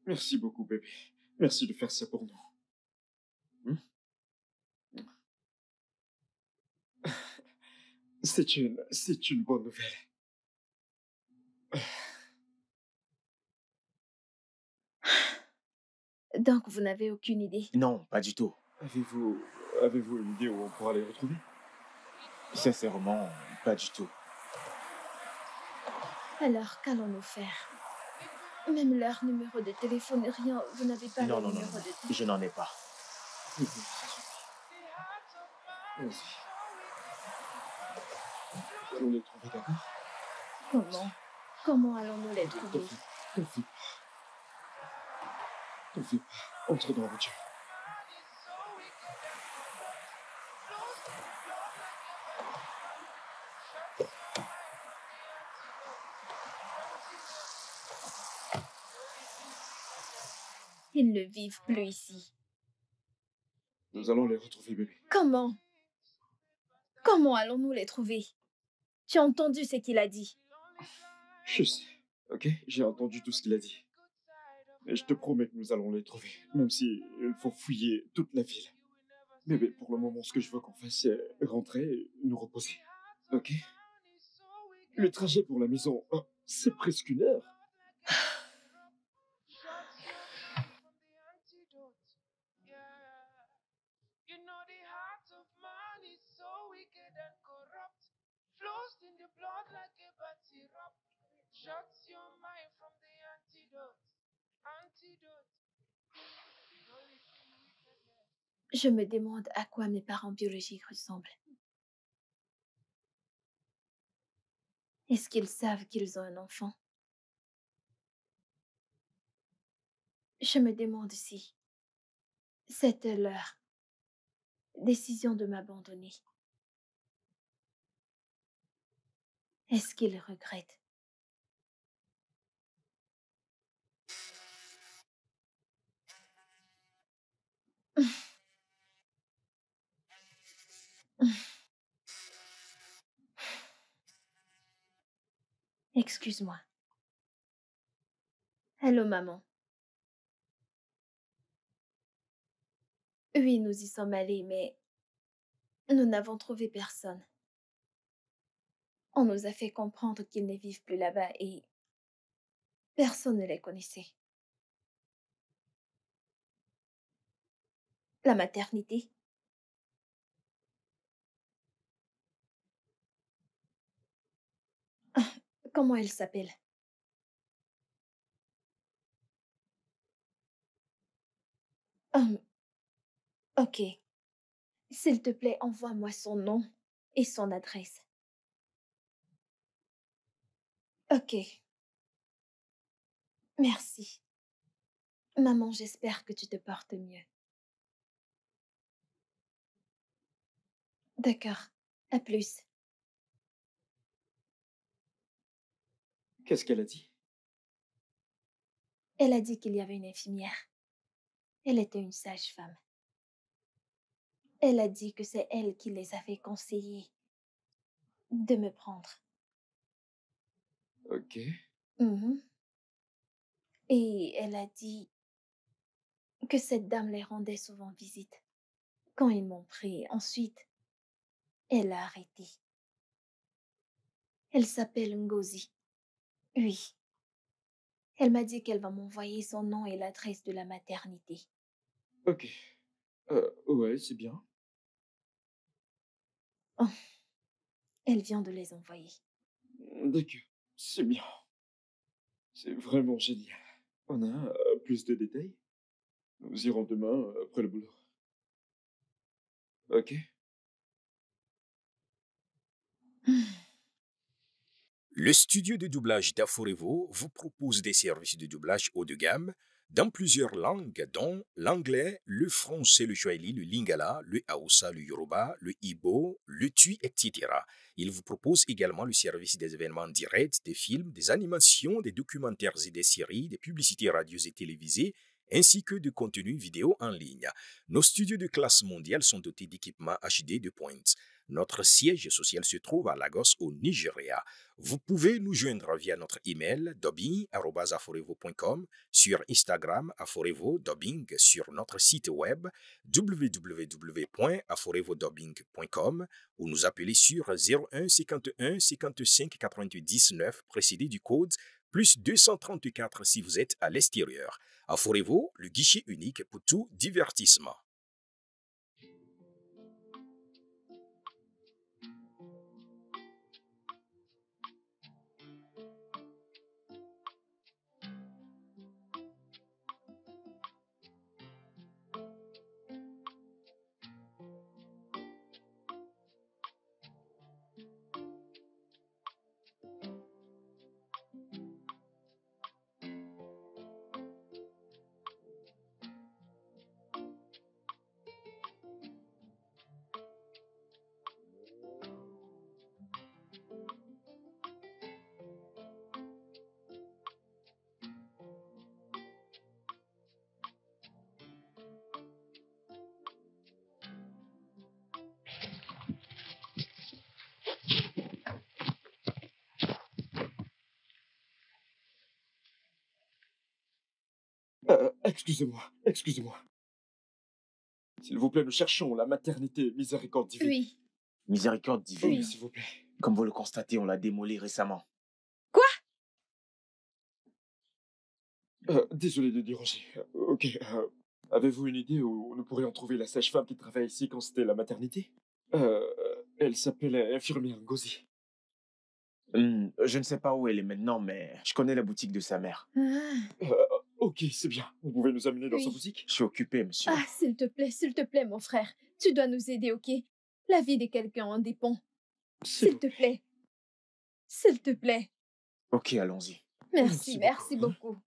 Merci beaucoup bébé. Merci de faire ça pour nous. C'est une bonne nouvelle. Donc, vous n'avez aucune idée? Non, pas du tout. Avez-vous une idée où on pourra les retrouver? Sincèrement, pas du tout. Alors, qu'allons-nous faire? Même leur numéro de téléphone, rien, vous n'avez pas Non, leur non, non, numéro non. de téléphone? Je n'en ai pas. Vas-y. Nous allons les trouver, d'accord? Comment? Comment allons-nous les trouver? T'en fais pas. T'en fais pas. Entre dans la voiture. Ils ne vivent plus ici. Nous allons les retrouver, bébé. Comment? Comment allons-nous les trouver? Tu as entendu ce qu'il a dit? Je sais, ok? J'ai entendu tout ce qu'il a dit. Et je te promets que nous allons les trouver, même si il faut fouiller toute la ville. Bébé, pour le moment, ce que je veux qu'on fasse, c'est rentrer et nous reposer. Ok? Le trajet pour la maison, c'est presque 1 heure. Je me demande à quoi mes parents biologiques ressemblent. Est-ce qu'ils savent qu'ils ont un enfant? Je me demande si c'était leur décision de m'abandonner. Est-ce qu'ils regrettent? Excuse-moi. Allô, maman. Oui, nous y sommes allés, mais nous n'avons trouvé personne. On nous a fait comprendre qu'ils ne vivent plus là-bas et personne ne les connaissait. La maternité? Comment elle s'appelle? Ok. S'il te plaît, envoie-moi son nom et son adresse. Ok. Merci. Maman, j'espère que tu te portes mieux. D'accord. À plus. Qu'est-ce qu'elle a dit? Elle a dit qu'il y avait une infirmière. Elle était une sage-femme. Elle a dit que c'est elle qui les avait conseillés de me prendre. Ok. Mhm. Et elle a dit que cette dame les rendait souvent visite. Quand ils m'ont pris, ensuite, elle a arrêté. Elle s'appelle Ngozi. Oui. Elle m'a dit qu'elle va m'envoyer son nom et l'adresse de la maternité. Ok. Ouais, c'est bien. Oh, elle vient de les envoyer. D'accord. C'est bien. C'est vraiment génial. On a plus de détails? Nous irons demain après le boulot. Ok. Le studio de doublage d'Aforevo vous propose des services de doublage haut de gamme dans plusieurs langues, dont l'anglais, le français, le swahili, le lingala, le hausa, le yoruba, le ibo, le tui, etc. Il vous propose également le service des événements directs, des films, des animations, des documentaires et des séries, des publicités radios et télévisées, ainsi que de contenus vidéo en ligne. Nos studios de classe mondiale sont dotés d'équipements HD de pointe. Notre siège social se trouve à Lagos, au Nigeria. Vous pouvez nous joindre via notre email dubbing@aforevo.com, sur Instagram Aforevo Dubbing, sur notre site web www.aforevodubbing.com ou nous appeler sur 01 51 55 88 19 précédé du code plus 234 si vous êtes à l'extérieur. Aforevo, le guichet unique pour tout divertissement. Excusez-moi, excusez-moi. S'il vous plaît, nous cherchons la maternité Miséricorde divine. Oui. Miséricorde divine. Oui, Oui. s'il vous plaît. Comme vous le constatez, on l'a démoli récemment. Désolé de déranger. Ok. Avez-vous une idée où nous pourrions trouver la sage-femme qui travaille ici quand c'était la maternité? Elle s'appelle infirmière Ngozi. Je ne sais pas où elle est maintenant, mais je connais la boutique de sa mère. Ah, Ok, c'est bien. Vous pouvez nous amener dans sa Oui. boutique? Je suis occupé, monsieur. ah, s'il te plaît, mon frère. Tu dois nous aider, ok? La vie de quelqu'un en dépend. S'il S'il vous te plaît. plaît. S'il te plaît. Ok, allons-y. Merci, Merci beaucoup, beaucoup.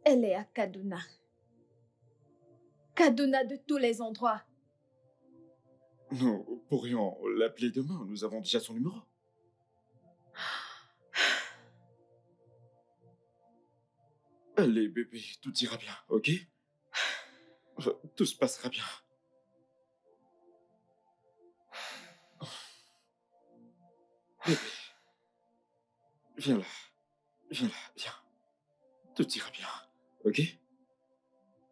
Elle est à Kaduna. Kaduna de tous les endroits. Nous pourrions l'appeler demain. Nous avons déjà son numéro. Allez, bébé, tout ira bien, ok? Tout se passera bien. Bébé, viens là. Viens là, viens. Tout ira bien, ok?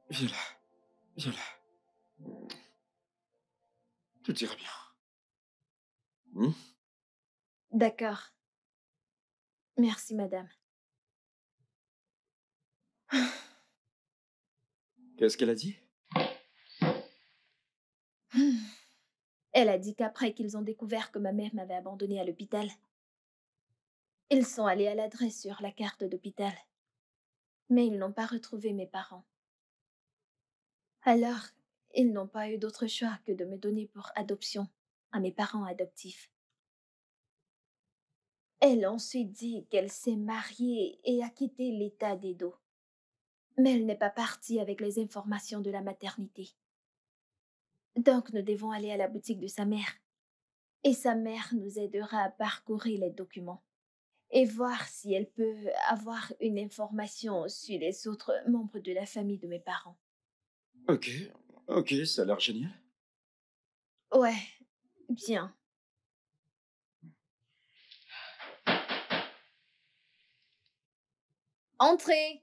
Viens là. Viens là. Tout ira bien. Hmm? D'accord. Merci, madame. Qu'est-ce qu'elle a dit? Elle a dit qu'après qu'ils ont découvert que ma mère m'avait abandonnée à l'hôpital, ils sont allés à l'adresse sur la carte d'hôpital. Mais ils n'ont pas retrouvé mes parents. Alors, ils n'ont pas eu d'autre choix que de me donner pour adoption à mes parents adoptifs. Elle a ensuite dit qu'elle s'est mariée et a quitté l'état d'Edo. Mais elle n'est pas partie avec les informations de la maternité. Donc nous devons aller à la boutique de sa mère. Et sa mère nous aidera à parcourir les documents et voir si elle peut avoir une information sur les autres membres de la famille de mes parents. Ok, ok, ça a l'air génial. Ouais, bien. Entrez!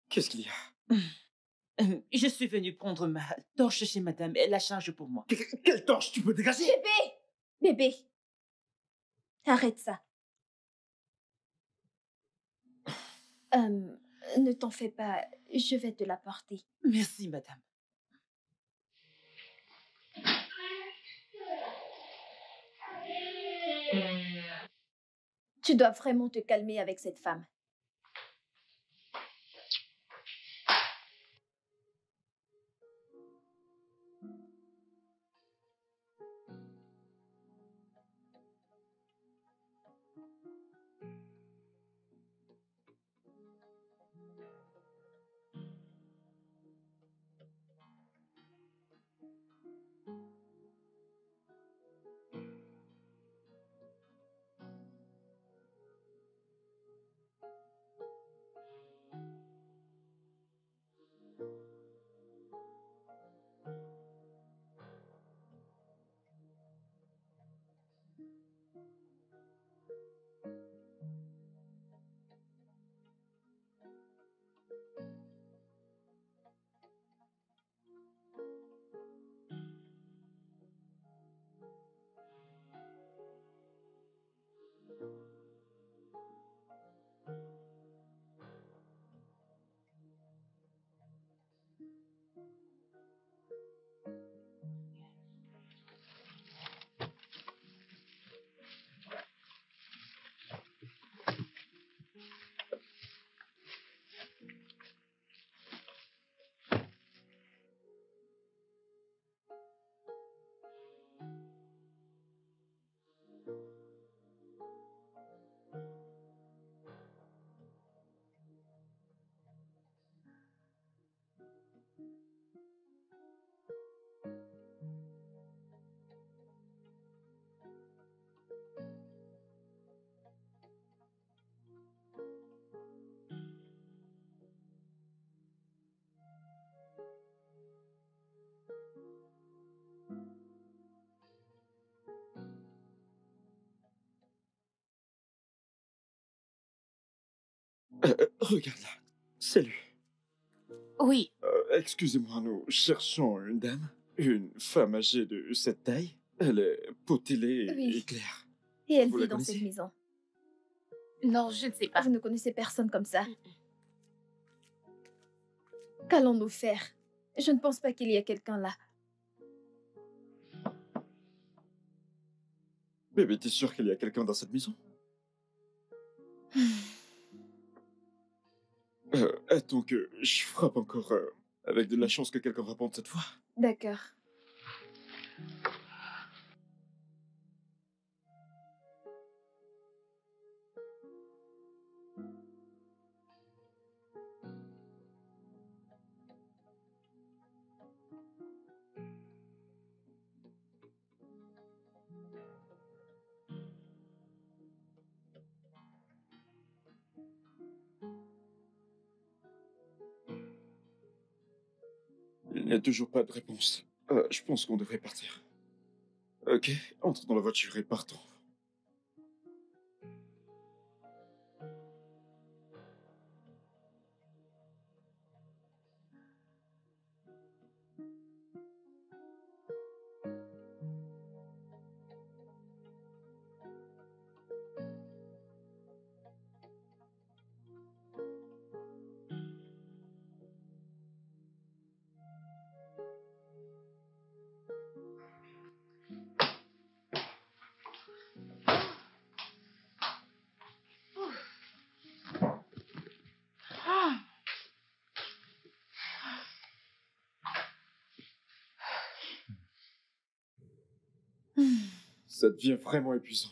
Qu'est-ce qu'il y a? Je suis venue prendre ma torche chez madame. Elle la charge pour moi. Quelle torche tu peux dégager? Bébé! Bébé! Arrête ça. Ne t'en fais pas, je vais te l'apporter. Merci, madame. Tu dois vraiment te calmer avec cette femme. Regarde là, c'est lui. Oui, Excusez-moi, nous cherchons une dame, une femme âgée de cette taille. Elle est potelée Oui. et claire. Et elle Vous la vit dans connaissez? cette maison. Non, je ne sais pas. Vous ne connaissez personne comme ça. Qu'allons-nous faire? Je ne pense pas qu'il y ait quelqu'un là. Bébé, t'es sûr qu'il y a quelqu'un dans cette maison? Attends que je frappe encore, avec de la chance que quelqu'un réponde cette fois. D'accord. Il n'y a toujours pas de réponse. Je pense qu'on devrait partir. Ok, entre dans la voiture et partons. Ça devient vraiment épuisant.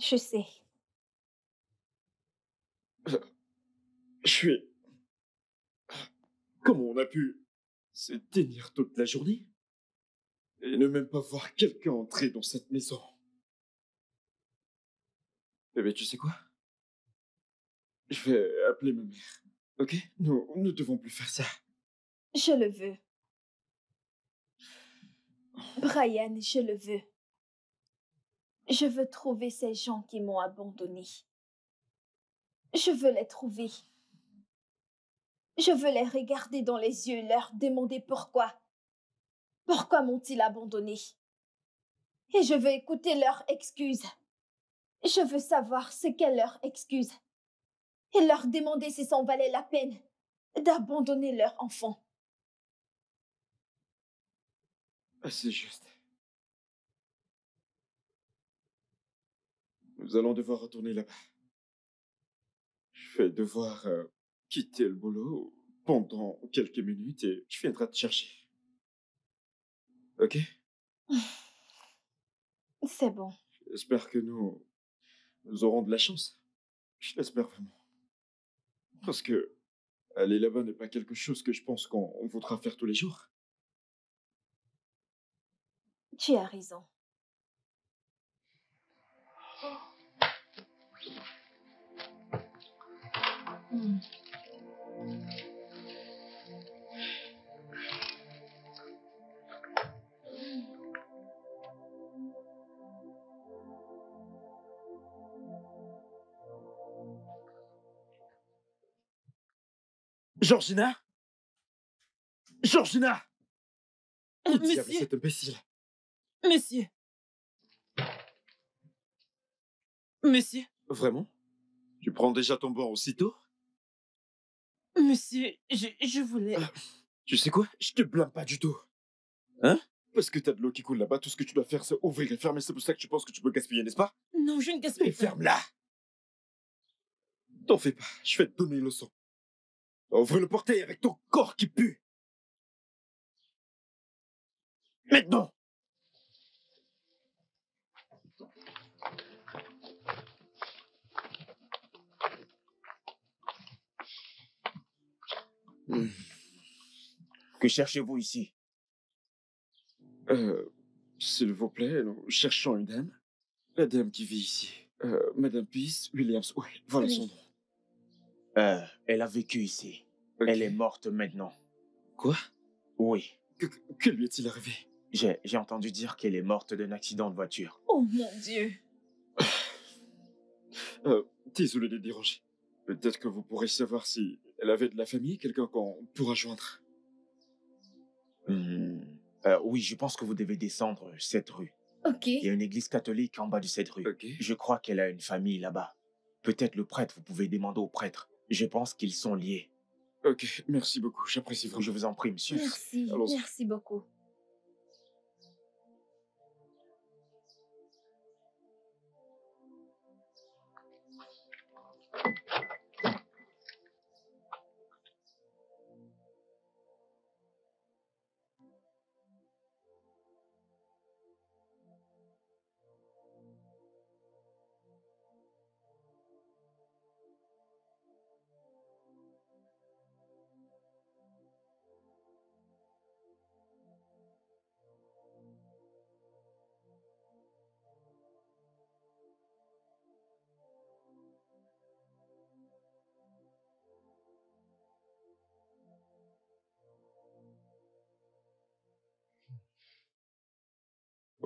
Je sais. Je suis... Comment on a pu se tenir toute la journée et ne même pas voir quelqu'un entrer dans cette maison? Bébé, tu sais quoi? Je vais appeler ma mère. Ok? Nous ne devons plus faire ça. Je le veux. Brian, je le veux. Je veux trouver ces gens qui m'ont abandonné. Je veux les trouver. Je veux les regarder dans les yeux et leur demander pourquoi. Pourquoi m'ont-ils abandonné? Et je veux écouter leurs excuses. Je veux savoir ce qu'est leur excuse. Et leur demander si ça en valait la peine d'abandonner leur enfant. C'est juste. Nous allons devoir retourner là-bas. Je vais devoir quitter le boulot pendant quelques minutes et je viendrai te chercher. Ok? C'est bon. J'espère que nous aurons de la chance. Je l'espère vraiment. Parce que aller là-bas n'est pas quelque chose que je pense qu'on voudra faire tous les jours. Tu as raison. Georgina! Georgina! Où diable est Monsieur, cet imbécile? monsieur. Monsieur, Vraiment? Tu prends déjà ton bain aussitôt? monsieur, je voulais... Tu sais quoi? Je te blâme pas du tout. Hein? Parce que t'as de l'eau qui coule là-bas, tout ce que tu dois faire, c'est ouvrir et fermer. C'est pour ça que tu penses que tu peux gaspiller, n'est-ce pas? Non, je ne Et gaspille pas. ferme-la! T'en fais pas, je vais te donner une leçon. Ouvre le portail avec ton corps qui pue. Maintenant! Que cherchez-vous ici? S'il vous plaît, nous cherchons une dame. La dame qui vit ici. Madame Peace Williams. Ouais, voilà Oui. son nom. Elle a vécu ici. Ok. Elle est morte maintenant. Quoi? Oui. Que lui est-il arrivé? J'ai entendu dire qu'elle est morte d'un accident de voiture. Oh mon Dieu. Désolé de déranger. Peut-être que vous pourrez savoir si elle avait de la famille, quelqu'un qu'on pourra joindre. Oui, je pense que vous devez descendre cette rue. Ok. Il y a une église catholique en bas de cette rue. Ok. Je crois qu'elle a une famille là-bas. Peut-être le prêtre, vous pouvez demander au prêtre. Je pense qu'ils sont liés. Ok, merci beaucoup, j'apprécie vraiment. Je vous en prie, monsieur. Merci. Allons-y. Merci beaucoup.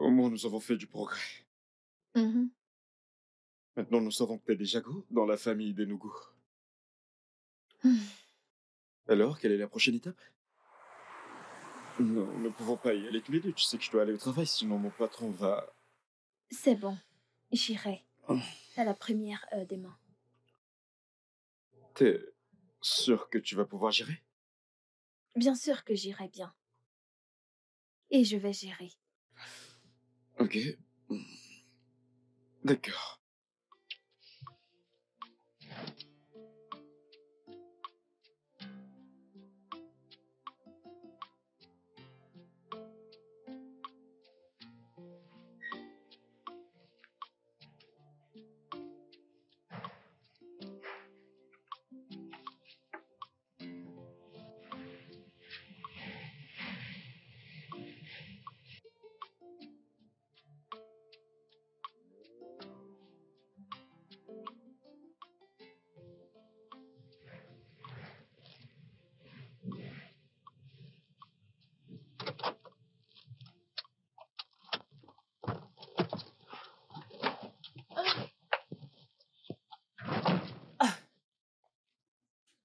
Au moins, nous avons fait du progrès. Mhm. Maintenant, nous savons que t'es des Jago dans la famille des Nougou. Alors, quelle est la prochaine étape? Non, nous ne pouvons pas y aller tous les deux. Tu sais que je dois aller au travail, sinon mon patron va... C'est bon, j'irai Oh. à la première heure des mains. T'es sûr que tu vas pouvoir gérer? Bien sûr que j'irai bien. Et je vais gérer. Ok. D'accord.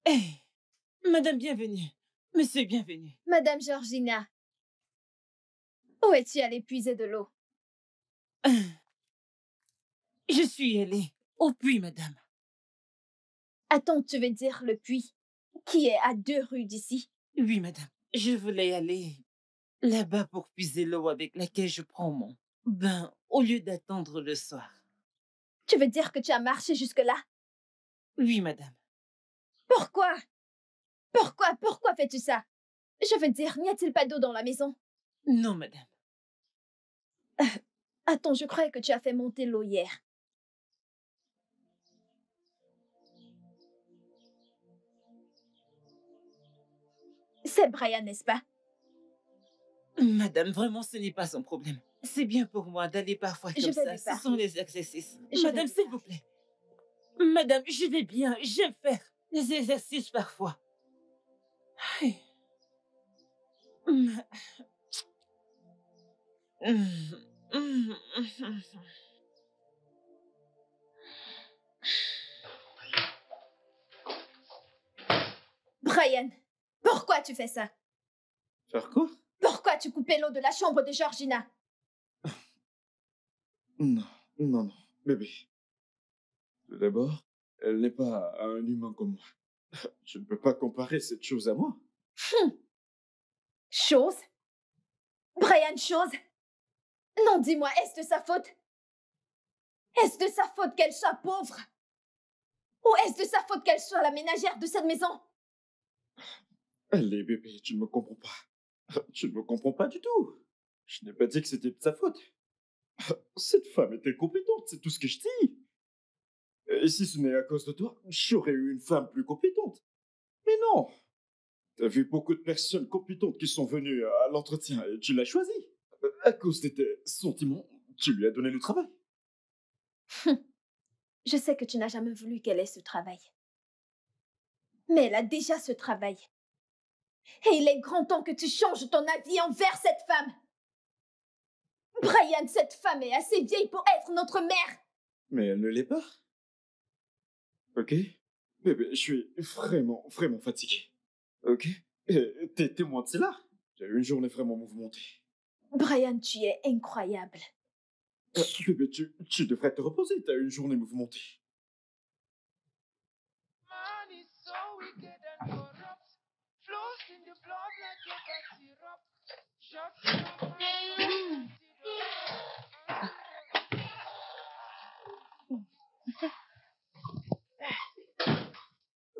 Hey, madame, bienvenue. Monsieur, bienvenue. Madame Georgina, où es-tu allée puiser de l'eau? Je suis allée au puits, madame. Attends, tu veux dire le puits qui est à 2 rues d'ici? Oui, madame. Je voulais aller là-bas pour puiser l'eau avec laquelle je prends mon bain au lieu d'attendre le soir. Tu veux dire que tu as marché jusque-là? Oui, madame. Pourquoi? Pourquoi fais-tu ça? Je veux dire, n'y a-t-il pas d'eau dans la maison? Non, madame. Attends, je croyais que tu as fait monter l'eau hier. C'est Brian, n'est-ce pas? Madame, vraiment, ce n'est pas son problème. C'est bien pour moi d'aller parfois Je comme vais ça. lui Ce parler. sont les exercices. Je vais Madame, lui s'il vous plaît. Madame, je vais bien. J'aime faire les exercices parfois. Aïe. Brian, pourquoi tu fais ça? Faire quoi? Pourquoi tu coupais l'eau de la chambre de Georgina? Non, non, non. Bébé. Tout d'abord, elle n'est pas un humain comme moi. Je ne peux pas comparer cette chose à moi. Chose? Brian, chose? Non, dis-moi, est-ce de sa faute? Est-ce de sa faute qu'elle soit pauvre? Ou est-ce de sa faute qu'elle soit la ménagère de cette maison? Allez, bébé, tu ne me comprends pas. Tu ne me comprends pas du tout. Je n'ai pas dit que c'était de sa faute. Cette femme était compétente, c'est tout ce que je dis. Et si ce n'est à cause de toi, j'aurais eu une femme plus compétente. Mais non. T'as vu beaucoup de personnes compétentes qui sont venues à l'entretien et tu l'as choisi. À cause de tes sentiments, tu lui as donné le travail. Je sais que tu n'as jamais voulu qu'elle ait ce travail. Mais elle a déjà ce travail. Et il est grand temps que tu changes ton avis envers cette femme. Brian, cette femme est assez vieille pour être notre mère. Mais elle ne l'est pas. Ok? Bébé, je suis vraiment, vraiment fatigué. Ok? Et t'es témoin de cela. J'ai eu une journée vraiment mouvementée. Brian, tu es incroyable. Bébé, tu devrais te reposer, t'as eu une journée mouvementée. Man is so wicked and corrupt. Flows in the blood like a syrup. Shots in my mind.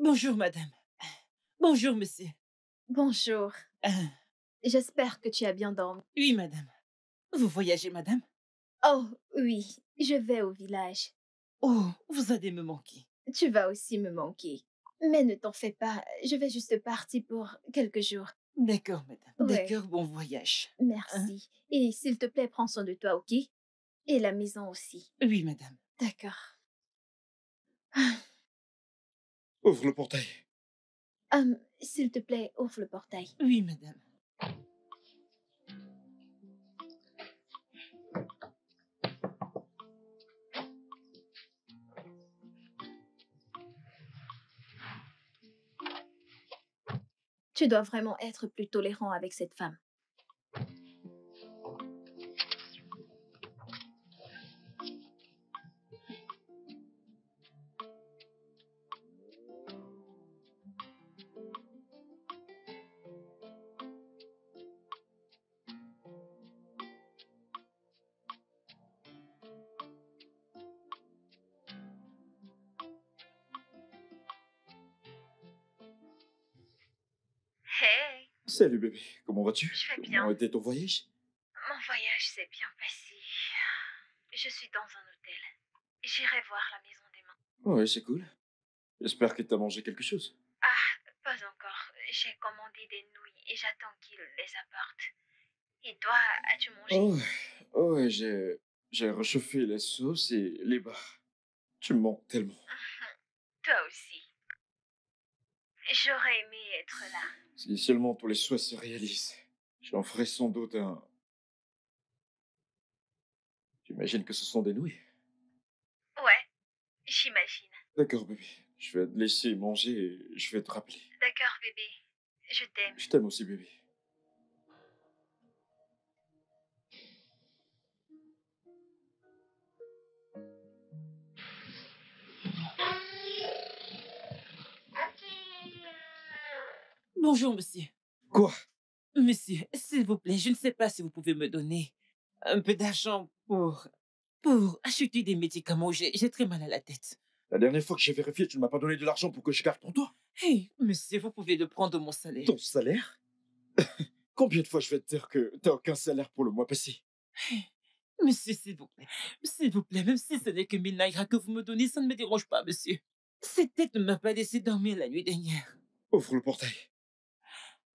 Bonjour, madame. Bonjour, monsieur. Bonjour. Ah, J'espère que tu as bien dormi. oui, madame. Vous voyagez, madame? Oh, oui, je vais au village. Oh, vous allez me manquer. Tu vas aussi me manquer. Mais ne t'en fais pas, je vais juste partir pour quelques jours. D'accord, madame. Ouais. D'accord, bon voyage. Merci. Et s'il te plaît, prends soin de toi, ok? Et la maison aussi. Oui, madame. D'accord. Ouvre le portail. S'il te plaît, ouvre le portail. Oui, madame. Tu dois vraiment être plus tolérant avec cette femme. Hey, Salut bébé, comment vas-tu? je vais Comment bien. était ton voyage? Mon voyage s'est bien passé. Je suis dans un hôtel. J'irai voir la maison des mains. Ouais, c'est cool. J'espère que t'as mangé quelque chose. Ah, pas encore. J'ai commandé des nouilles et j'attends qu'ils les apportent. Et toi, as-tu mangé? Ouais, j'ai réchauffé les sauces et les bars. Tu me manques tellement. Toi aussi. J'aurais aimé être là. Si seulement tous les souhaits se réalisent, j'en ferai sans doute un... J'imagine que ce sont des nouilles. Ouais, j'imagine. D'accord bébé, je vais te laisser manger et je vais te rappeler. D'accord, bébé. Je t'aime. Je t'aime aussi bébé. Bonjour, monsieur. Quoi? Monsieur, s'il vous plaît, je ne sais pas si vous pouvez me donner un peu d'argent pour acheter des médicaments. J'ai très mal à la tête. La dernière fois que j'ai vérifié, tu ne m'as pas donné de l'argent pour que je garde pour toi. Hey, monsieur, vous pouvez le prendre de mon salaire. Ton salaire? Combien de fois je vais te dire que t'as aucun salaire pour le mois passé? Hey, monsieur, s'il vous plaît, même si ce n'est que 1000 naira que vous me donnez, ça ne me dérange pas, monsieur. Cette tête ne m'a pas laissé dormir la nuit dernière. Ouvre le portail.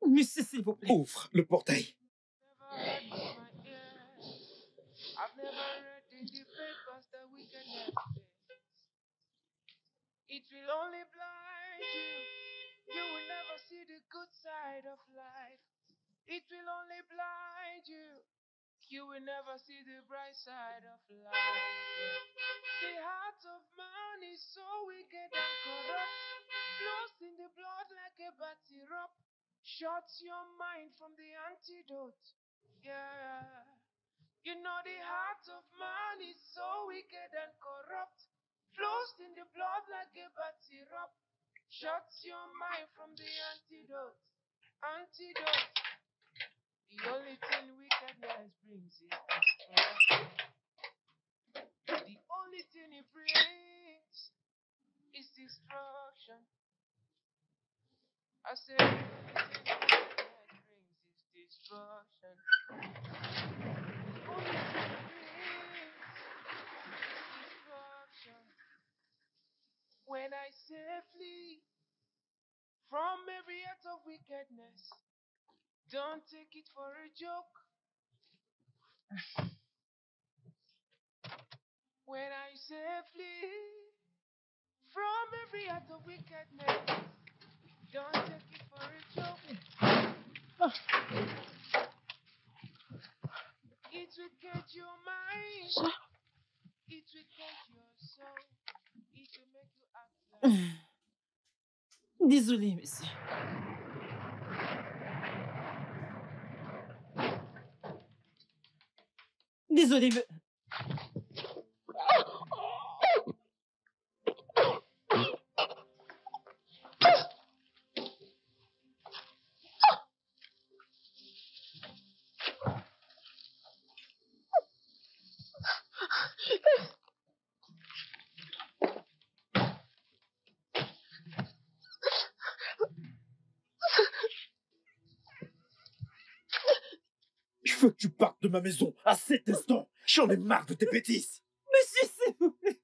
Monsieur, s'il vous plaît. Ouvre le portail. I've never read in the papers that wickedness pays. It will only blind you. You will never see the good side of life. It will only blind you. You will never see the bright side of life. The heart of man is so wicked and corrupt, lost in the blood like a bad syrup. Shuts your mind from the antidote. Yeah. You know the heart of man is so wicked and corrupt, flows in the blood like a bad syrup. Shuts your mind from the antidote. Antidote. The only thing wickedness brings is destruction. The only thing it brings is destruction. I said, the only thing wickedness brings is destruction. The only thing it brings is destruction. When I say flee from every act of wickedness, don't take it for a joke. When I say flee from every act of wickedness, don't take it for a joke. It will get your mind. It will get your soul. It will make you act like... Désolé, monsieur. Désolé, mais... Je veux que tu partes de ma maison à cet instant. J'en ai marre de tes bêtises. Monsieur, s'il vous plaît.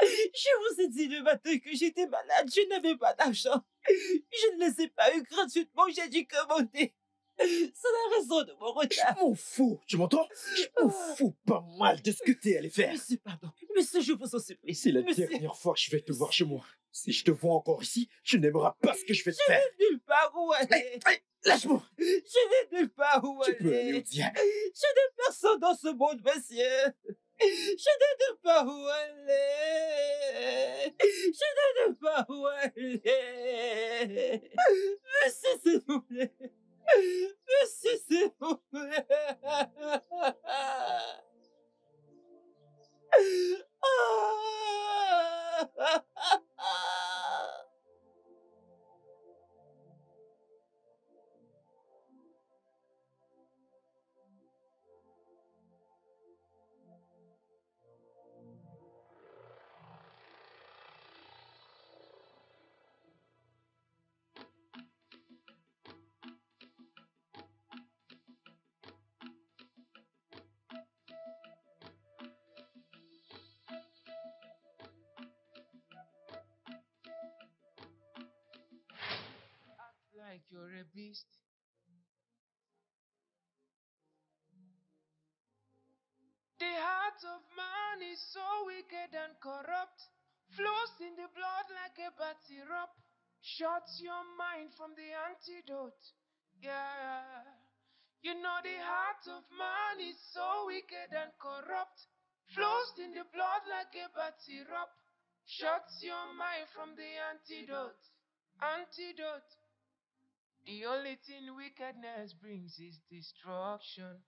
Je vous ai dit le matin que j'étais malade, je n'avais pas d'argent. Je ne les ai pas eu gratuitement, j'ai dû commander. C'est la raison de mon Je retard. m'en fous, tu m'entends? Je m'en fous pas mal de ce que t'es allé faire. Monsieur, pardon. Monsieur, je vous en supplie. C'est la Monsieur, dernière fois que je vais te voir chez moi. Si je te vois encore ici, tu n'aimeras pas ce que je vais te faire. nulle part où aller. Hey, lâche-moi. Je n'ai nulle part où Tu peux aller au aller. diable. Je n'ai personne dans ce monde, monsieur. Je ne sais pas où aller. Je ne sais pas où aller. Monsieur, s'il vous plaît. Monsieur, s'il vous plaît. Like you're a beast. The heart of man is so wicked and corrupt, flows in the blood like a bad syrup, shuts your mind from the antidote. Yeah, you know the heart of man is so wicked and corrupt, flows in the blood like a bad syrup, shuts your mind from the antidote. Antidote. The only thing wickedness brings is destruction.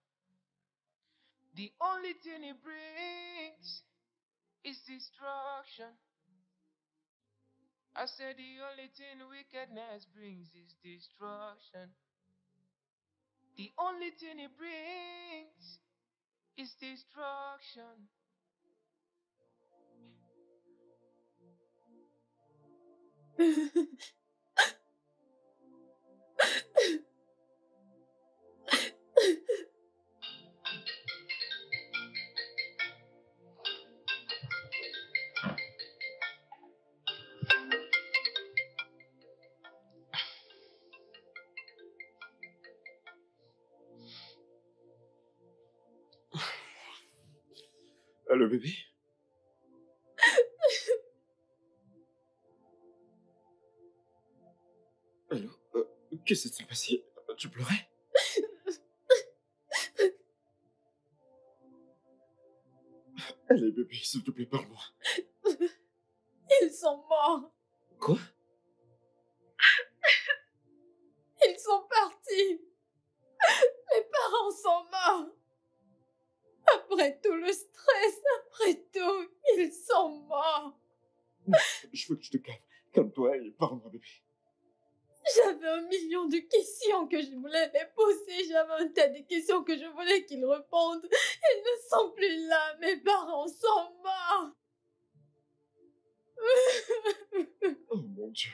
The only thing it brings is destruction. I said the only thing wickedness brings is destruction. The only thing it brings is destruction. Allô, bébé? Allô? Qu'est-ce qui s'est passé? Tu pleurais? Allez, bébé, s'il te plaît, parle-moi. Ils sont morts. Quoi? Ils sont partis. Mes parents sont morts. Après tout le stress, après tout, ils sont morts. Je veux que tu te calmes. Calme-toi et parle-moi, bébé. J'avais 1 million de questions que je voulais les poser. J'avais un tas de questions que je voulais qu'ils répondent. Ils ne sont plus là. Mes parents sont morts. Oh mon Dieu.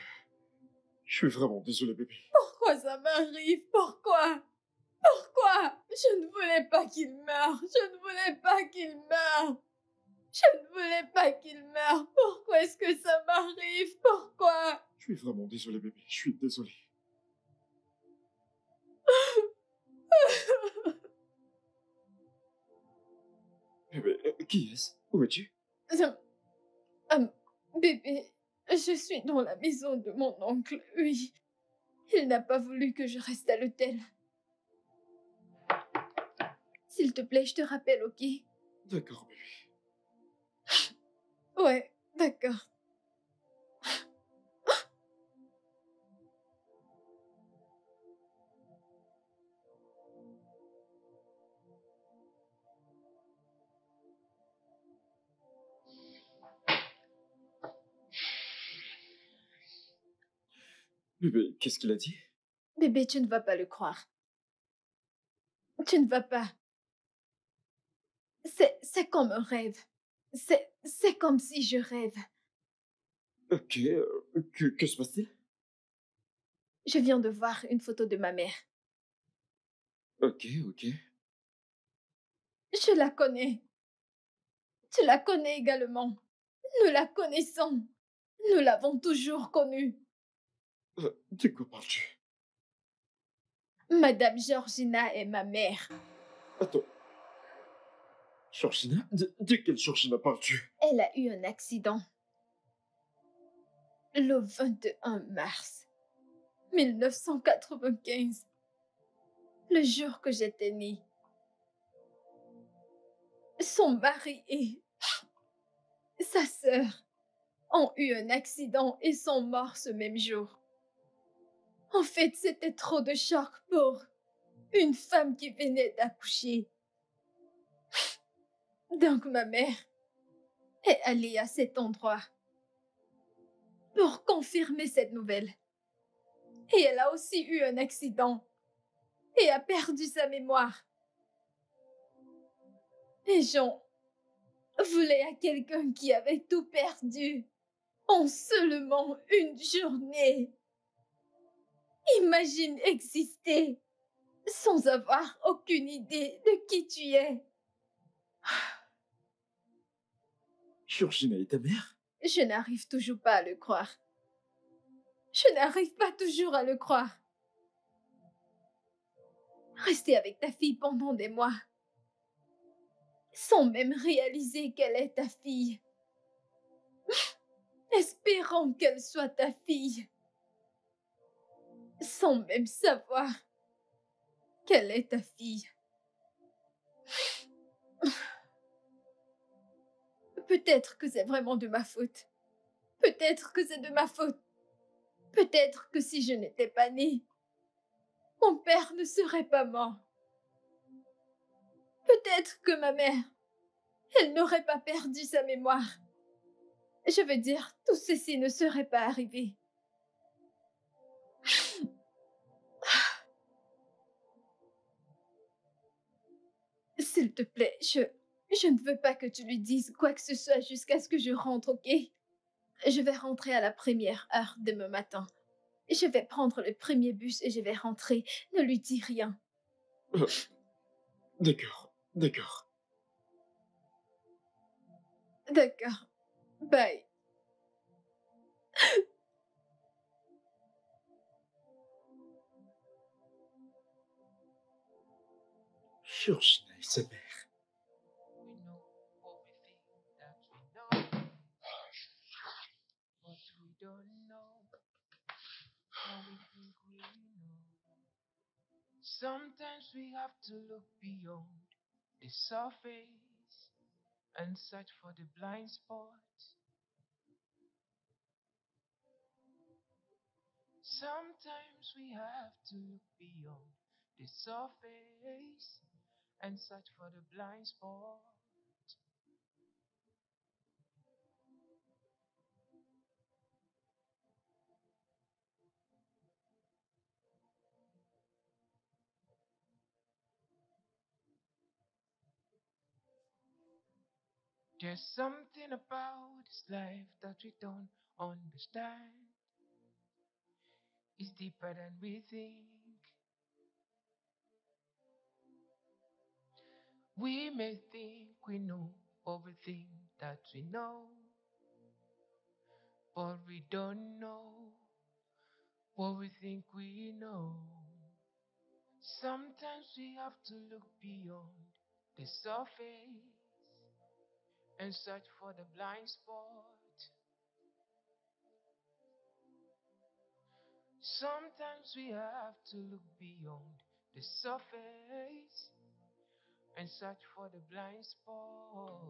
Je suis vraiment désolé, bébé. Pourquoi ça m'arrive? Pourquoi? Pourquoi? Je ne voulais pas qu'ils meurent. Je ne voulais pas qu'ils meurent. Je ne voulais pas qu'ils meurent. Pourquoi est-ce que ça m'arrive? Pourquoi? Je suis vraiment désolé, bébé. Je suis désolé. Bébé, qui est-ce? Où es-tu? Bébé, je suis dans la maison de mon oncle, oui. Il n'a pas voulu que je reste à l'hôtel. S'il te plaît, je te rappelle, ok? D'accord, bébé. Ouais, d'accord. Bébé, qu'est-ce qu'il a dit? Bébé, tu ne vas pas le croire. Tu ne vas pas. C'est comme un rêve. C'est comme si je rêve. Ok, que se passe-t-il? Je viens de voir une photo de ma mère. Ok. Je la connais. Tu la connais également. Nous la connaissons. Nous l'avons toujours connue. De quoi parles-tu? Madame Georgina est ma mère. Attends. Georgina? De quelle Georgina parles-tu? Elle a eu un accident. Le 21 mars 1995. Le jour que j'étais née. son mari et sa sœur ont eu un accident et sont morts ce même jour. En fait, c'était trop de choc pour une femme qui venait d'accoucher. Donc ma mère est allée à cet endroit pour confirmer cette nouvelle. Et elle a aussi eu un accident et a perdu sa mémoire. Les gens voulaient à quelqu'un qui avait tout perdu en seulement une journée. Imagine exister sans avoir aucune idée de qui tu es. Georgina est ta mère? Je n'arrive toujours pas à le croire. Je n'arrive pas toujours à le croire. Rester avec ta fille pendant des mois, sans même réaliser qu'elle est ta fille. Espérant qu'elle soit ta fille, sans même savoir qu'elle est ta fille. Peut-être que c'est vraiment de ma faute. Peut-être que c'est de ma faute. Peut-être que si je n'étais pas née, mon père ne serait pas mort. Peut-être que ma mère, elle n'aurait pas perdu sa mémoire. Je veux dire, tout ceci ne serait pas arrivé. S'il te plaît, je ne veux pas que tu lui dises quoi que ce soit jusqu'à ce que je rentre, ok? Je vais rentrer à la première heure demain matin. Je vais prendre le premier bus et je vais rentrer. Ne lui dis rien. D'accord, d'accord. D'accord. Bye. Georgina et sa mère. We know everything that we know, but we don't know what we think we know. Sometimes we have to look beyond the surface and search for the blind spots. Sometimes we have to look beyond the surface and search for the blind spot. There's something about this life that we don't understand. It's deeper than we think. We may think we know everything that we know, but we don't know what we think we know. Sometimes we have to look beyond the surface and search for the blind spot. Sometimes we have to look beyond the surface and search for the blind spot.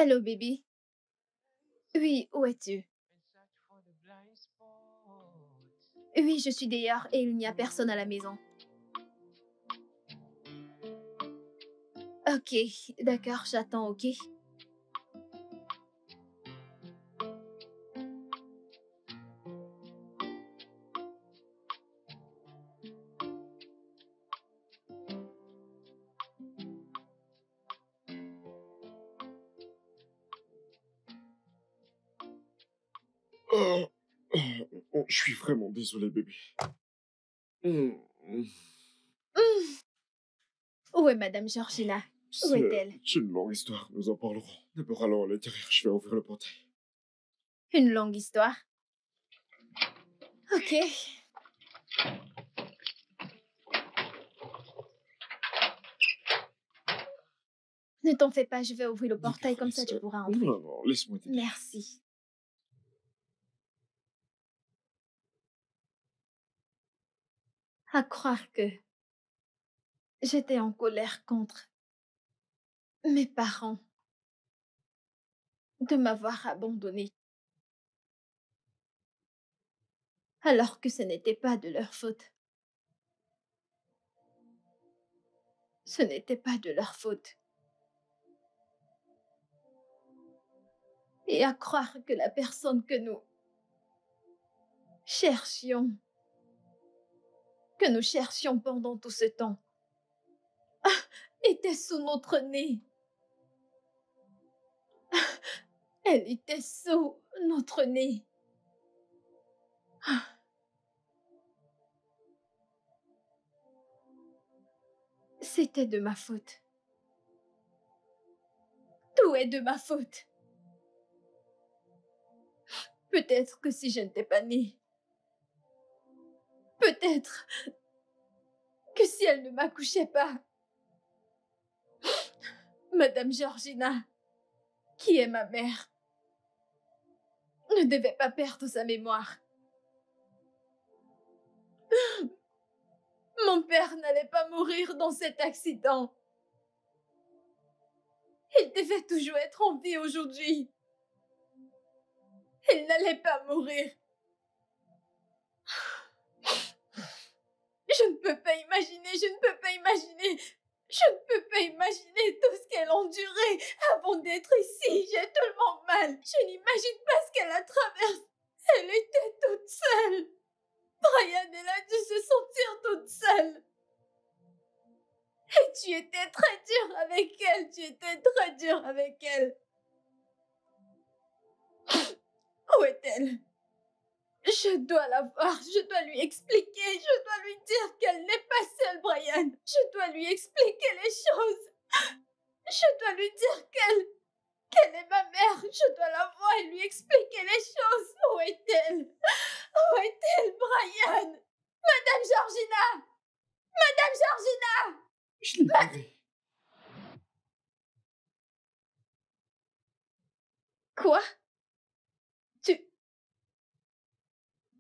Allô, bébé? Oui, où es-tu? and search for the blind spots. Oui, je suis dehors et il n'y a personne à la maison. Ok, d'accord, j'attends, ok? Oh, je suis vraiment désolé, bébé. Hmm, Où est Madame Georgina? Où est-elle? C'est une longue histoire, nous en parlerons. D'abord, allons à l'intérieur, je vais ouvrir le portail. Une longue histoire. Ok. Ne t'en fais pas, je vais ouvrir le portail, comme ça tu pourras entrer. Non, non, laisse-moi t'aider. Merci. À croire que j'étais en colère contre mes parents de m'avoir abandonnée, alors que ce n'était pas de leur faute. Ce n'était pas de leur faute. Et à croire que la personne que nous cherchions, pendant tout ce temps, était sous notre nez. Elle était sous notre nez. C'était de ma faute. Tout est de ma faute. Peut-être que si je n'étais pas née, peut-être que si elle ne m'accouchait pas, Madame Georgina, qui est ma mère, ne devait pas perdre sa mémoire. Mon père n'allait pas mourir dans cet accident. Il devait toujours être en vie aujourd'hui. Il n'allait pas mourir. Je ne peux pas imaginer tout ce qu'elle a enduré avant d'être ici. J'ai tellement mal. Je n'imagine pas ce qu'elle a traversé. Elle était toute seule. Brian, elle a dû se sentir toute seule. Et tu étais très dur avec elle. Où est-elle? Je dois la voir, je dois lui expliquer, je dois lui dire qu'elle n'est pas seule, Brian. Je dois lui expliquer les choses. Je dois lui dire qu'elle est ma mère. Je dois la voir et lui expliquer les choses. Où est-elle? Où est-elle, Brian? Madame Georgina! Madame Georgina! Je l'ai trouvé. Quoi?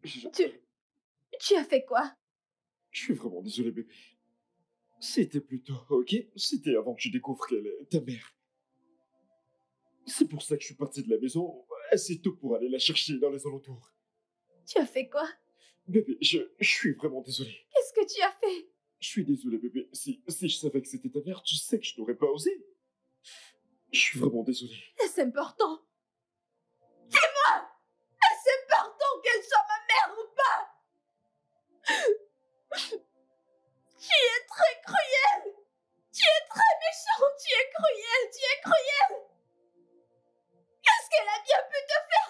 Je Tu as fait quoi? suis vraiment désolé, bébé. C'était plus tôt, ok? C'était avant que je découvre qu'elle est ta mère. C'est pour ça que je suis parti de la maison assez tôt pour aller la chercher dans les alentours. Tu as fait quoi? Bébé, je suis vraiment désolé. Qu'est-ce que tu as fait? Je suis désolé, bébé. Si je savais que c'était ta mère, tu sais que je n'aurais pas osé. Je suis vraiment désolé. Est-ce important? Dis-moi! Est-ce important qu'elle soit ma mère ou pas? Tu es très cruel! Tu es très méchant! Tu es cruel! Qu'est-ce qu'elle a bien pu te faire?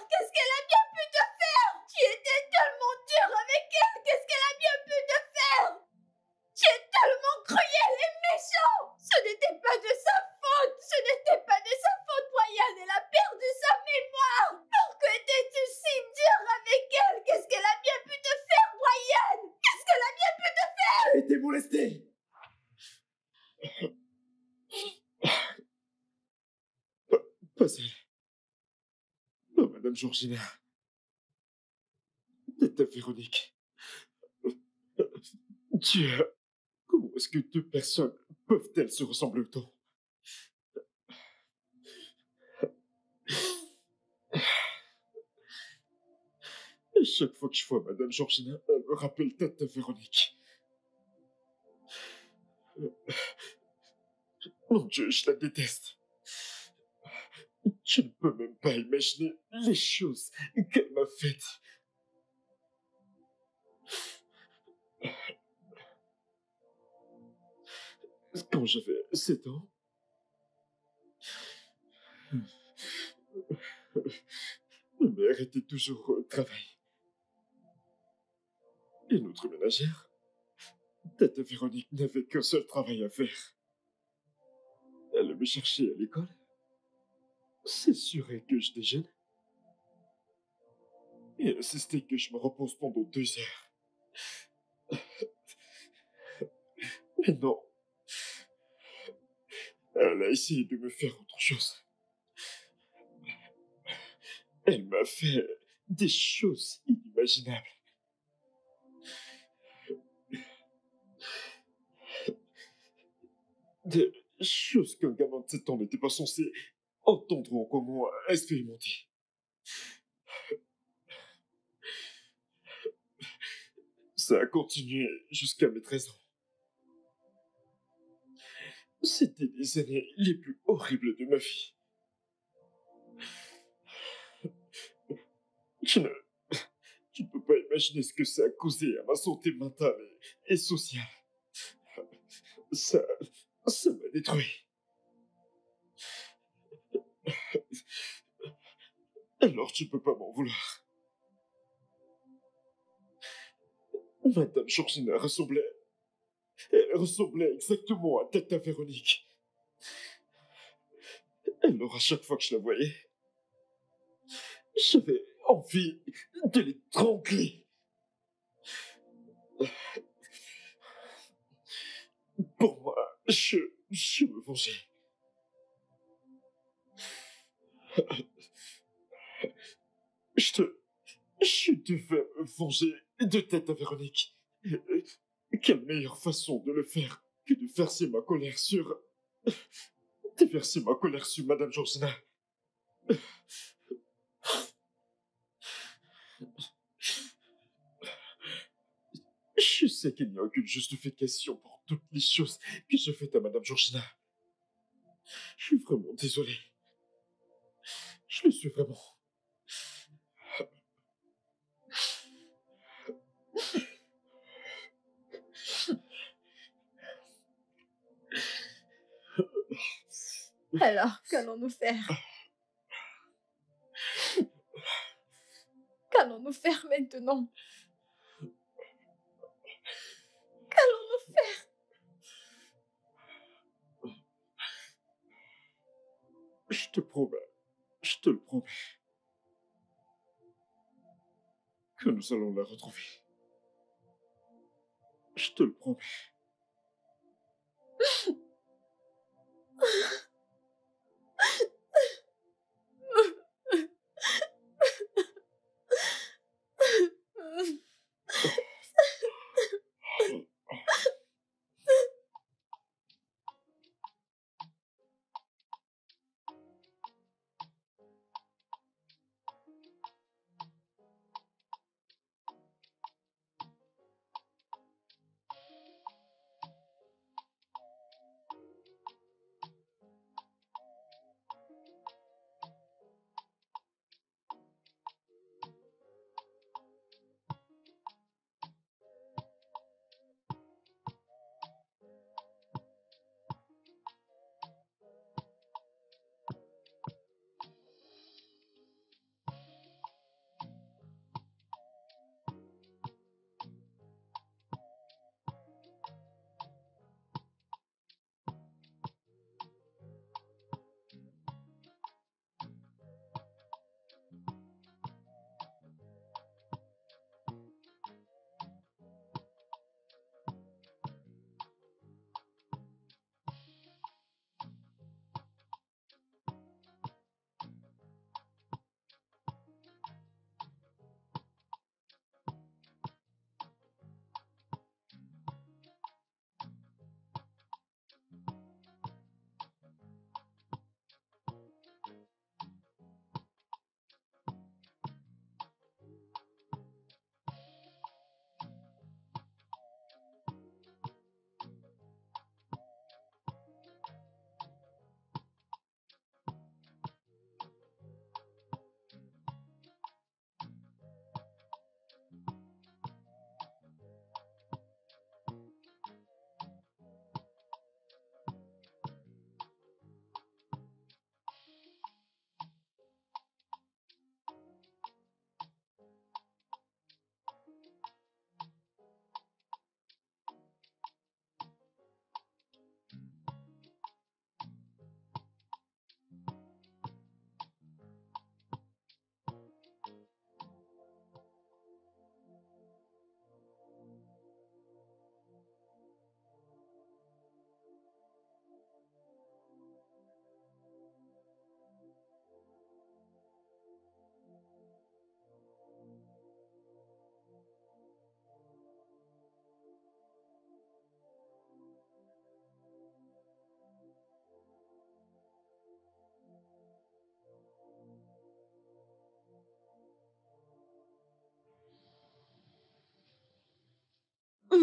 Tu étais tellement dur avec elle! Qu'est-ce qu'elle a bien pu te faire? Tu es tellement cruel et méchant! Ce n'était pas de sa faute! Brian! Elle a perdu sa mémoire! Pourquoi étais-tu si dur avec elle? Qu'est-ce qu'elle a bien pu te faire, Brian? Qu'est-ce qu'elle a bien pu te faire? J'ai été molesté! Pas elle. Non, Madame Georgina. Tata Véronique. Dieu. Comment est-ce que deux personnes peuvent-elles se ressembler autant? Chaque fois que je vois Madame Georgina, elle me rappelle Tata Véronique. Mon Dieu, je la déteste. Je ne peux même pas imaginer les choses qu'elle m'a faites. Quand j'avais 7 ans, ma mère était toujours au travail. Et notre ménagère, Tata Véronique, n'avait qu'un seul travail à faire. Elle me cherchait à l'école, s'assurait que je déjeune, et insistait que je me repose pendant 2 heures. Mais non, elle a essayé de me faire autre chose. Elle m'a fait des choses inimaginables. Des choses qu'un gamin de 7 ans n'était pas censé entendre ou encore moins expérimenter. Ça a continué jusqu'à mes 13 ans. C'était les années les plus horribles de ma vie. Tu ne peux pas imaginer ce que ça a causé à ma santé mentale et sociale. Ça m'a détruit. Alors tu peux pas m'en vouloir. Madame Georgina elle ressemblait exactement à Tata Véronique. Alors à chaque fois que je la voyais, j'avais envie de l'étrangler. Pour moi, je me vengeais. Je devais me venger de Tata Véronique. Quelle meilleure façon de le faire que de verser ma colère sur... déverser ma colère sur Madame Georgina. Je sais qu'il n'y a aucune justification pour toutes les choses que j'ai faites à Madame Georgina. Je suis vraiment désolé. Je le suis vraiment. Alors, qu'allons-nous faire? Qu'allons-nous faire maintenant? Qu'allons-nous faire? Je te promets, je te le promets, que nous allons la retrouver. Je te le promets.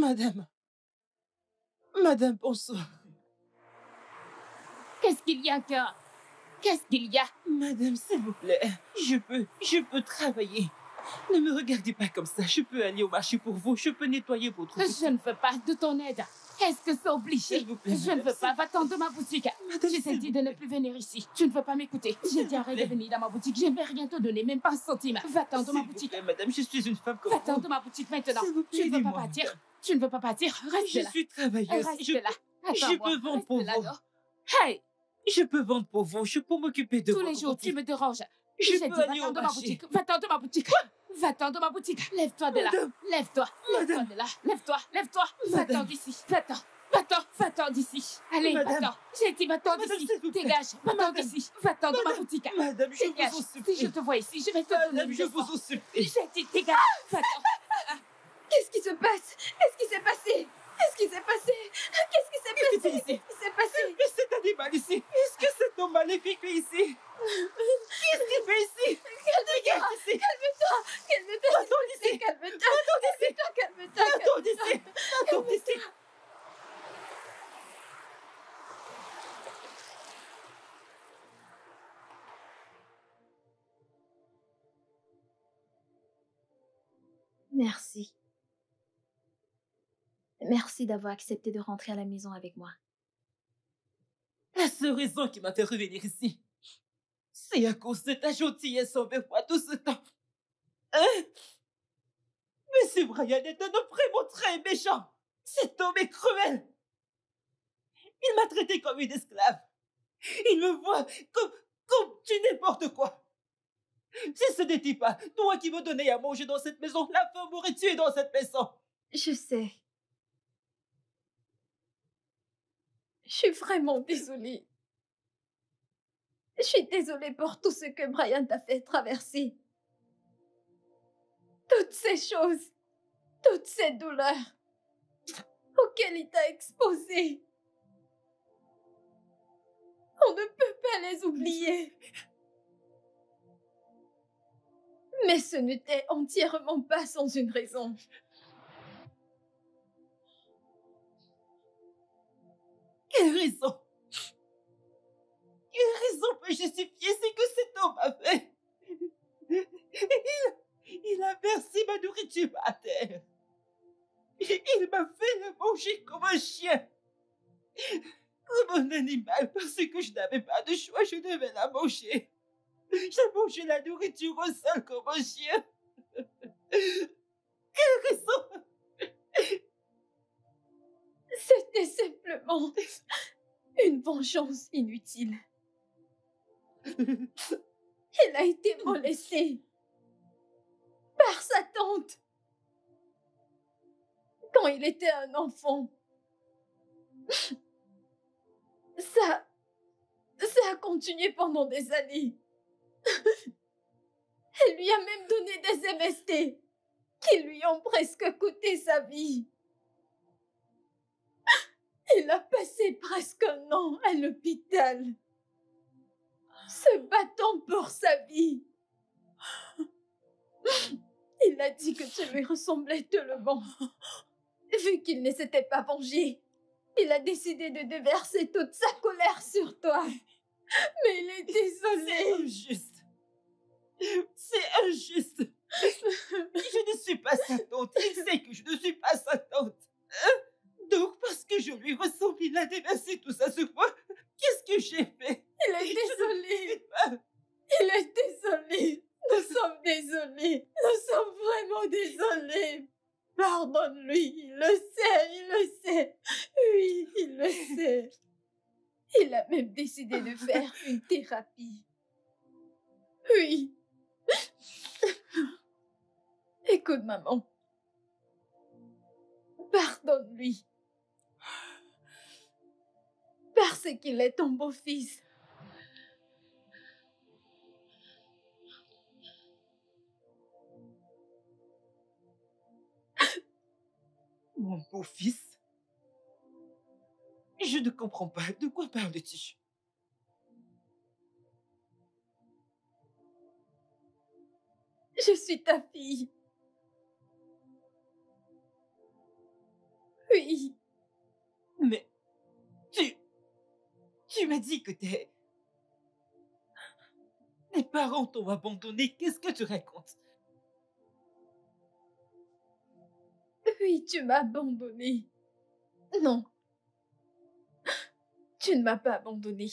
Madame. Madame, bonsoir. Qu'est-ce qu'il y a encore? Qu'est-ce qu'il y a? Madame, s'il vous plaît, je peux travailler. Ne me regardez pas comme ça. Je peux aller au marché pour vous. Je peux nettoyer votre boutique. Je ne veux pas de ton aide. Est-ce que c'est obligé? S'il vous plaît, Je ne veux pas. Va-t'en de ma boutique. Madame, Je t'ai dit de ne plus venir ici. Tu ne veux pas m'écouter. J'ai dit arrête de venir dans ma boutique. Je ne vais rien te donner, même pas un centime. Va-t'en de ma boutique. Plaît, madame, je suis une femme comme vous. Va-t'en de ma boutique maintenant. S'il vous plaît, Tu ne veux pas aidez-moi, partir. madame. Tu ne veux pas partir. Reste Je là. suis travailleuse. Reste Je là. je peux vendre pour vous. Hey! Je peux vendre pour vous. Je peux m'occuper de Tous votre les jours, tu boutique. me déranges. Je J'ai peux dit, aller va-t'en au de ma marché. boutique. Va-t'en de ma boutique. Va-t'en de ma boutique. Lève-toi de là. Madame. Lève-toi. Lève-toi Madame. de là. Lève-toi. Lève-toi. Va-t'en Madame. d'ici. Va-t'en. Va-t'en. Va-t'en d'ici. Allez, Madame. va-t'en. J'ai dit, va-t'en Madame, d'ici. s'il vous plaît. Dégage. Va-t'en Madame. d'ici. Va-t'en de ma Madame. boutique. Madame, je Dégage. vous en Si supplie. je te vois ici, je vais te donner Madame, une je leçon. vous en supplie. J'ai dit, dégage. Va-t'en. Qu'est-ce qui se passe? Qu'est-ce qui s'est passé? Qu'est-ce qui s'est passé? Qu'est-ce qui s'est Qu'est-ce passé? qui s'est Qu'est-ce qui s'est passé? Mais cet animal ici, est-ce que cet homme maléfique est ici? Qu'est-ce qu'il fait ici? Calme-toi, Regarde ici. calme-toi, calme-toi, Attends s'il ici. te plaît, calme-toi, calme-toi, calme-toi, Attends ici. Attends ici. Merci. Merci d'avoir accepté de rentrer à la maison avec moi. La seule raison qui m'a fait revenir ici, c'est à cause de ta gentillesse envers moi tout ce temps. Hein? Monsieur Brian est un homme vraiment très méchant. Cet homme est cruel. Il m'a traité comme une esclave. Il me voit comme du n'importe quoi. Si ce n'était pas toi qui me donnais à manger dans cette maison, la femme m'aurait tué dans cette maison. Je sais. Je suis vraiment désolée. Je suis désolée pour tout ce que Brian t'a fait traverser. Toutes ces choses, toutes ces douleurs auxquelles il t'a exposé. On ne peut pas les oublier. Mais ce n'était entièrement pas sans une raison. Quelle raison? Quelle raison peut justifier ce que cet homme a fait? Il a versé ma nourriture à terre. Il m'a fait la manger comme un chien. Comme un animal, parce que je n'avais pas de choix, je devais la manger. J'ai mangé la nourriture au sol comme un chien. Quelle raison? C'était simplement une vengeance inutile. Il a été molesté par sa tante quand il était un enfant. Ça a continué pendant des années. Elle lui a même donné des MST qui lui ont presque coûté sa vie. Il a passé presque un an à l'hôpital, se battant pour sa vie. Il a dit que tu lui ressemblais tellement. Vu qu'il ne s'était pas vengé, il a décidé de déverser toute sa colère sur toi. Mais il est désolé. C'est injuste. C'est injuste. Je ne suis pas sa tante. Il sait que je ne suis pas sa tante. Hein? Donc, parce que je lui ressemble, il a déversé tout ça sur moi. Qu'est-ce que j'ai fait? Il est désolé. Il est désolé. Nous sommes désolés. Nous sommes vraiment désolés. Pardonne-lui. Il le sait. Il le sait. Oui, il le sait. Il a même décidé de faire une thérapie. Oui. Écoute, maman. Pardonne-lui. Parce qu'il est ton beau-fils. Mon beau-fils? Je ne comprends pas. De quoi parles-tu? Je suis ta fille. Oui. Mais tu m'as dit que tes parents t'ont abandonné. Qu'est-ce que tu racontes? Oui, tu m'as abandonné. Non. Tu ne m'as pas abandonné.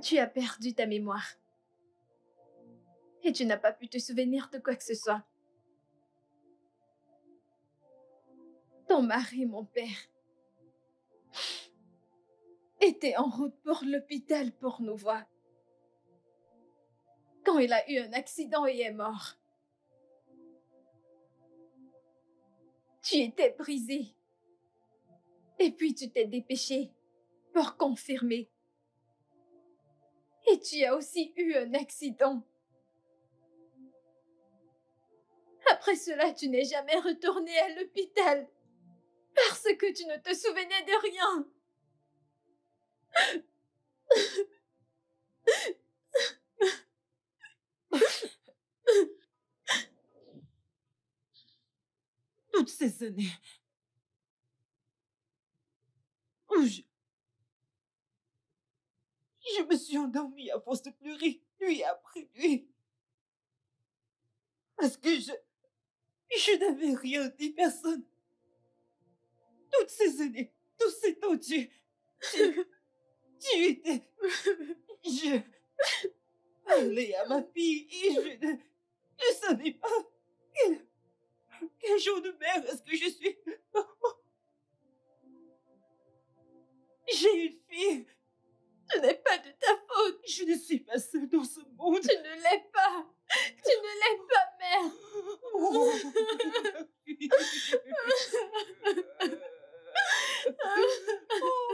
Tu as perdu ta mémoire. Et tu n'as pas pu te souvenir de quoi que ce soit. Ton mari, mon père, était en route pour l'hôpital pour nous voir. Quand il a eu un accident et est mort. Tu étais brisé. Et puis tu t'es dépêché pour confirmer. Et tu as aussi eu un accident. Après cela, tu n'es jamais retourné à l'hôpital parce que tu ne te souvenais de rien. Toutes ces années où je me suis endormie à force de pleurer nuit après nuit. Parce que je n'avais rien dit, personne. Toutes ces années, tous ces temps, tu étais... Je parlais à ma fille et je ne savais pas quel genre de mère est-ce que je suis. J'ai une fille. Ce n'est pas de ta faute. Je ne suis pas seule dans ce monde. Tu ne l'es pas. Tu ne l'es pas, mère. Oh,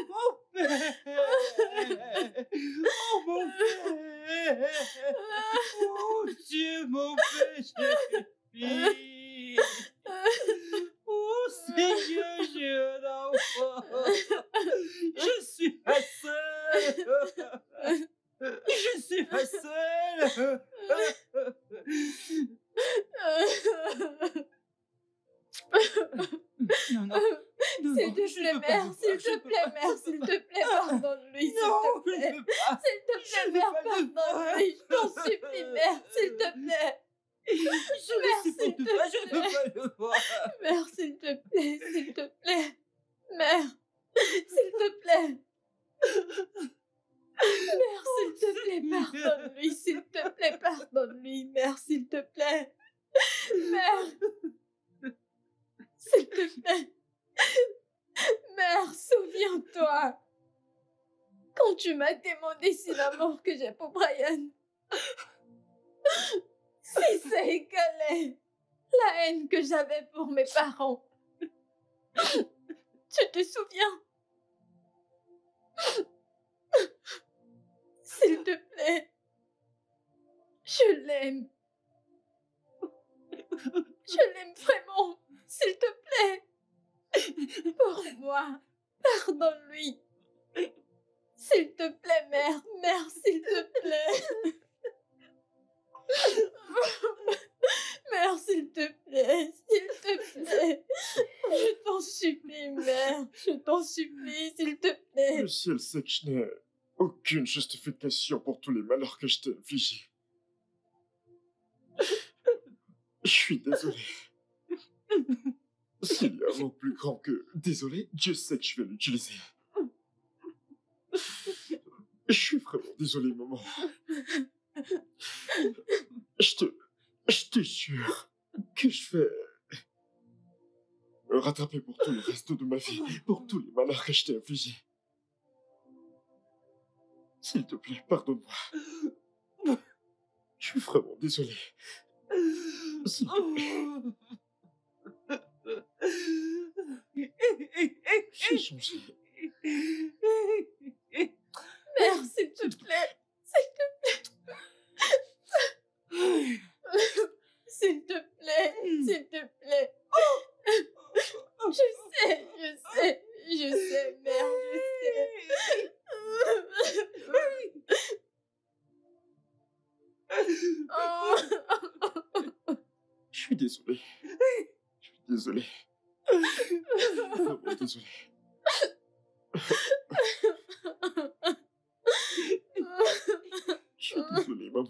mon père. Oh, mon père. Oh, Dieu, mon péché. Oh, Seigneur, j'ai un enfant. Je suis pas seule. Je suis pas seule. Non, non. S'il te plaît, mère, s'il te plaît, mère, s'il te plaît, pardonne-lui, s'il te plaît. S'il te plaît, mère, pardonne-lui, je t'en supplie, mère, s'il te plaît. Je ne supporte pas, je ne peux pas le voir. Mère, s'il te plaît, s'il te plaît. Mère, s'il te plaît. Mère, s'il te plaît, pardonne-lui, s'il te plaît, pardonne-lui, mère, s'il te plaît. Mère, s'il te plaît. Mère, souviens-toi. Quand tu m'as demandé si l'amour que j'ai pour Brian, si ça égalait la haine que j'avais pour mes parents. Tu te souviens? S'il te plaît. Je l'aime. Je l'aime vraiment. S'il te plaît. Pour moi. Pardonne-lui. S'il te plaît, mère. Mère, s'il te plaît. Mère, s'il te plaît. S'il te plaît. Je t'en supplie, mère. Je t'en supplie, s'il te plaît. Le ciel sait que je n'ai aucune justification pour tous les malheurs que je t'ai infligés. Je suis désolé. S'il y a un mot plus grand que désolé, Dieu sait que je vais l'utiliser. Je suis vraiment désolé, maman. Je te jure que je vais me rattraper pour tout le reste de ma vie, pour tous les malheurs que je t'ai infligés. S'il te plaît, pardonne-moi. Je suis vraiment désolé. S'il te plaît. J'ai changé. Mère, s'il te plaît. S'il te plaît. S'il te plaît. S'il te plaît. Je sais, mère, je sais. Je suis désolé. désolé. Vraiment désolé. Je suis désolé, maman.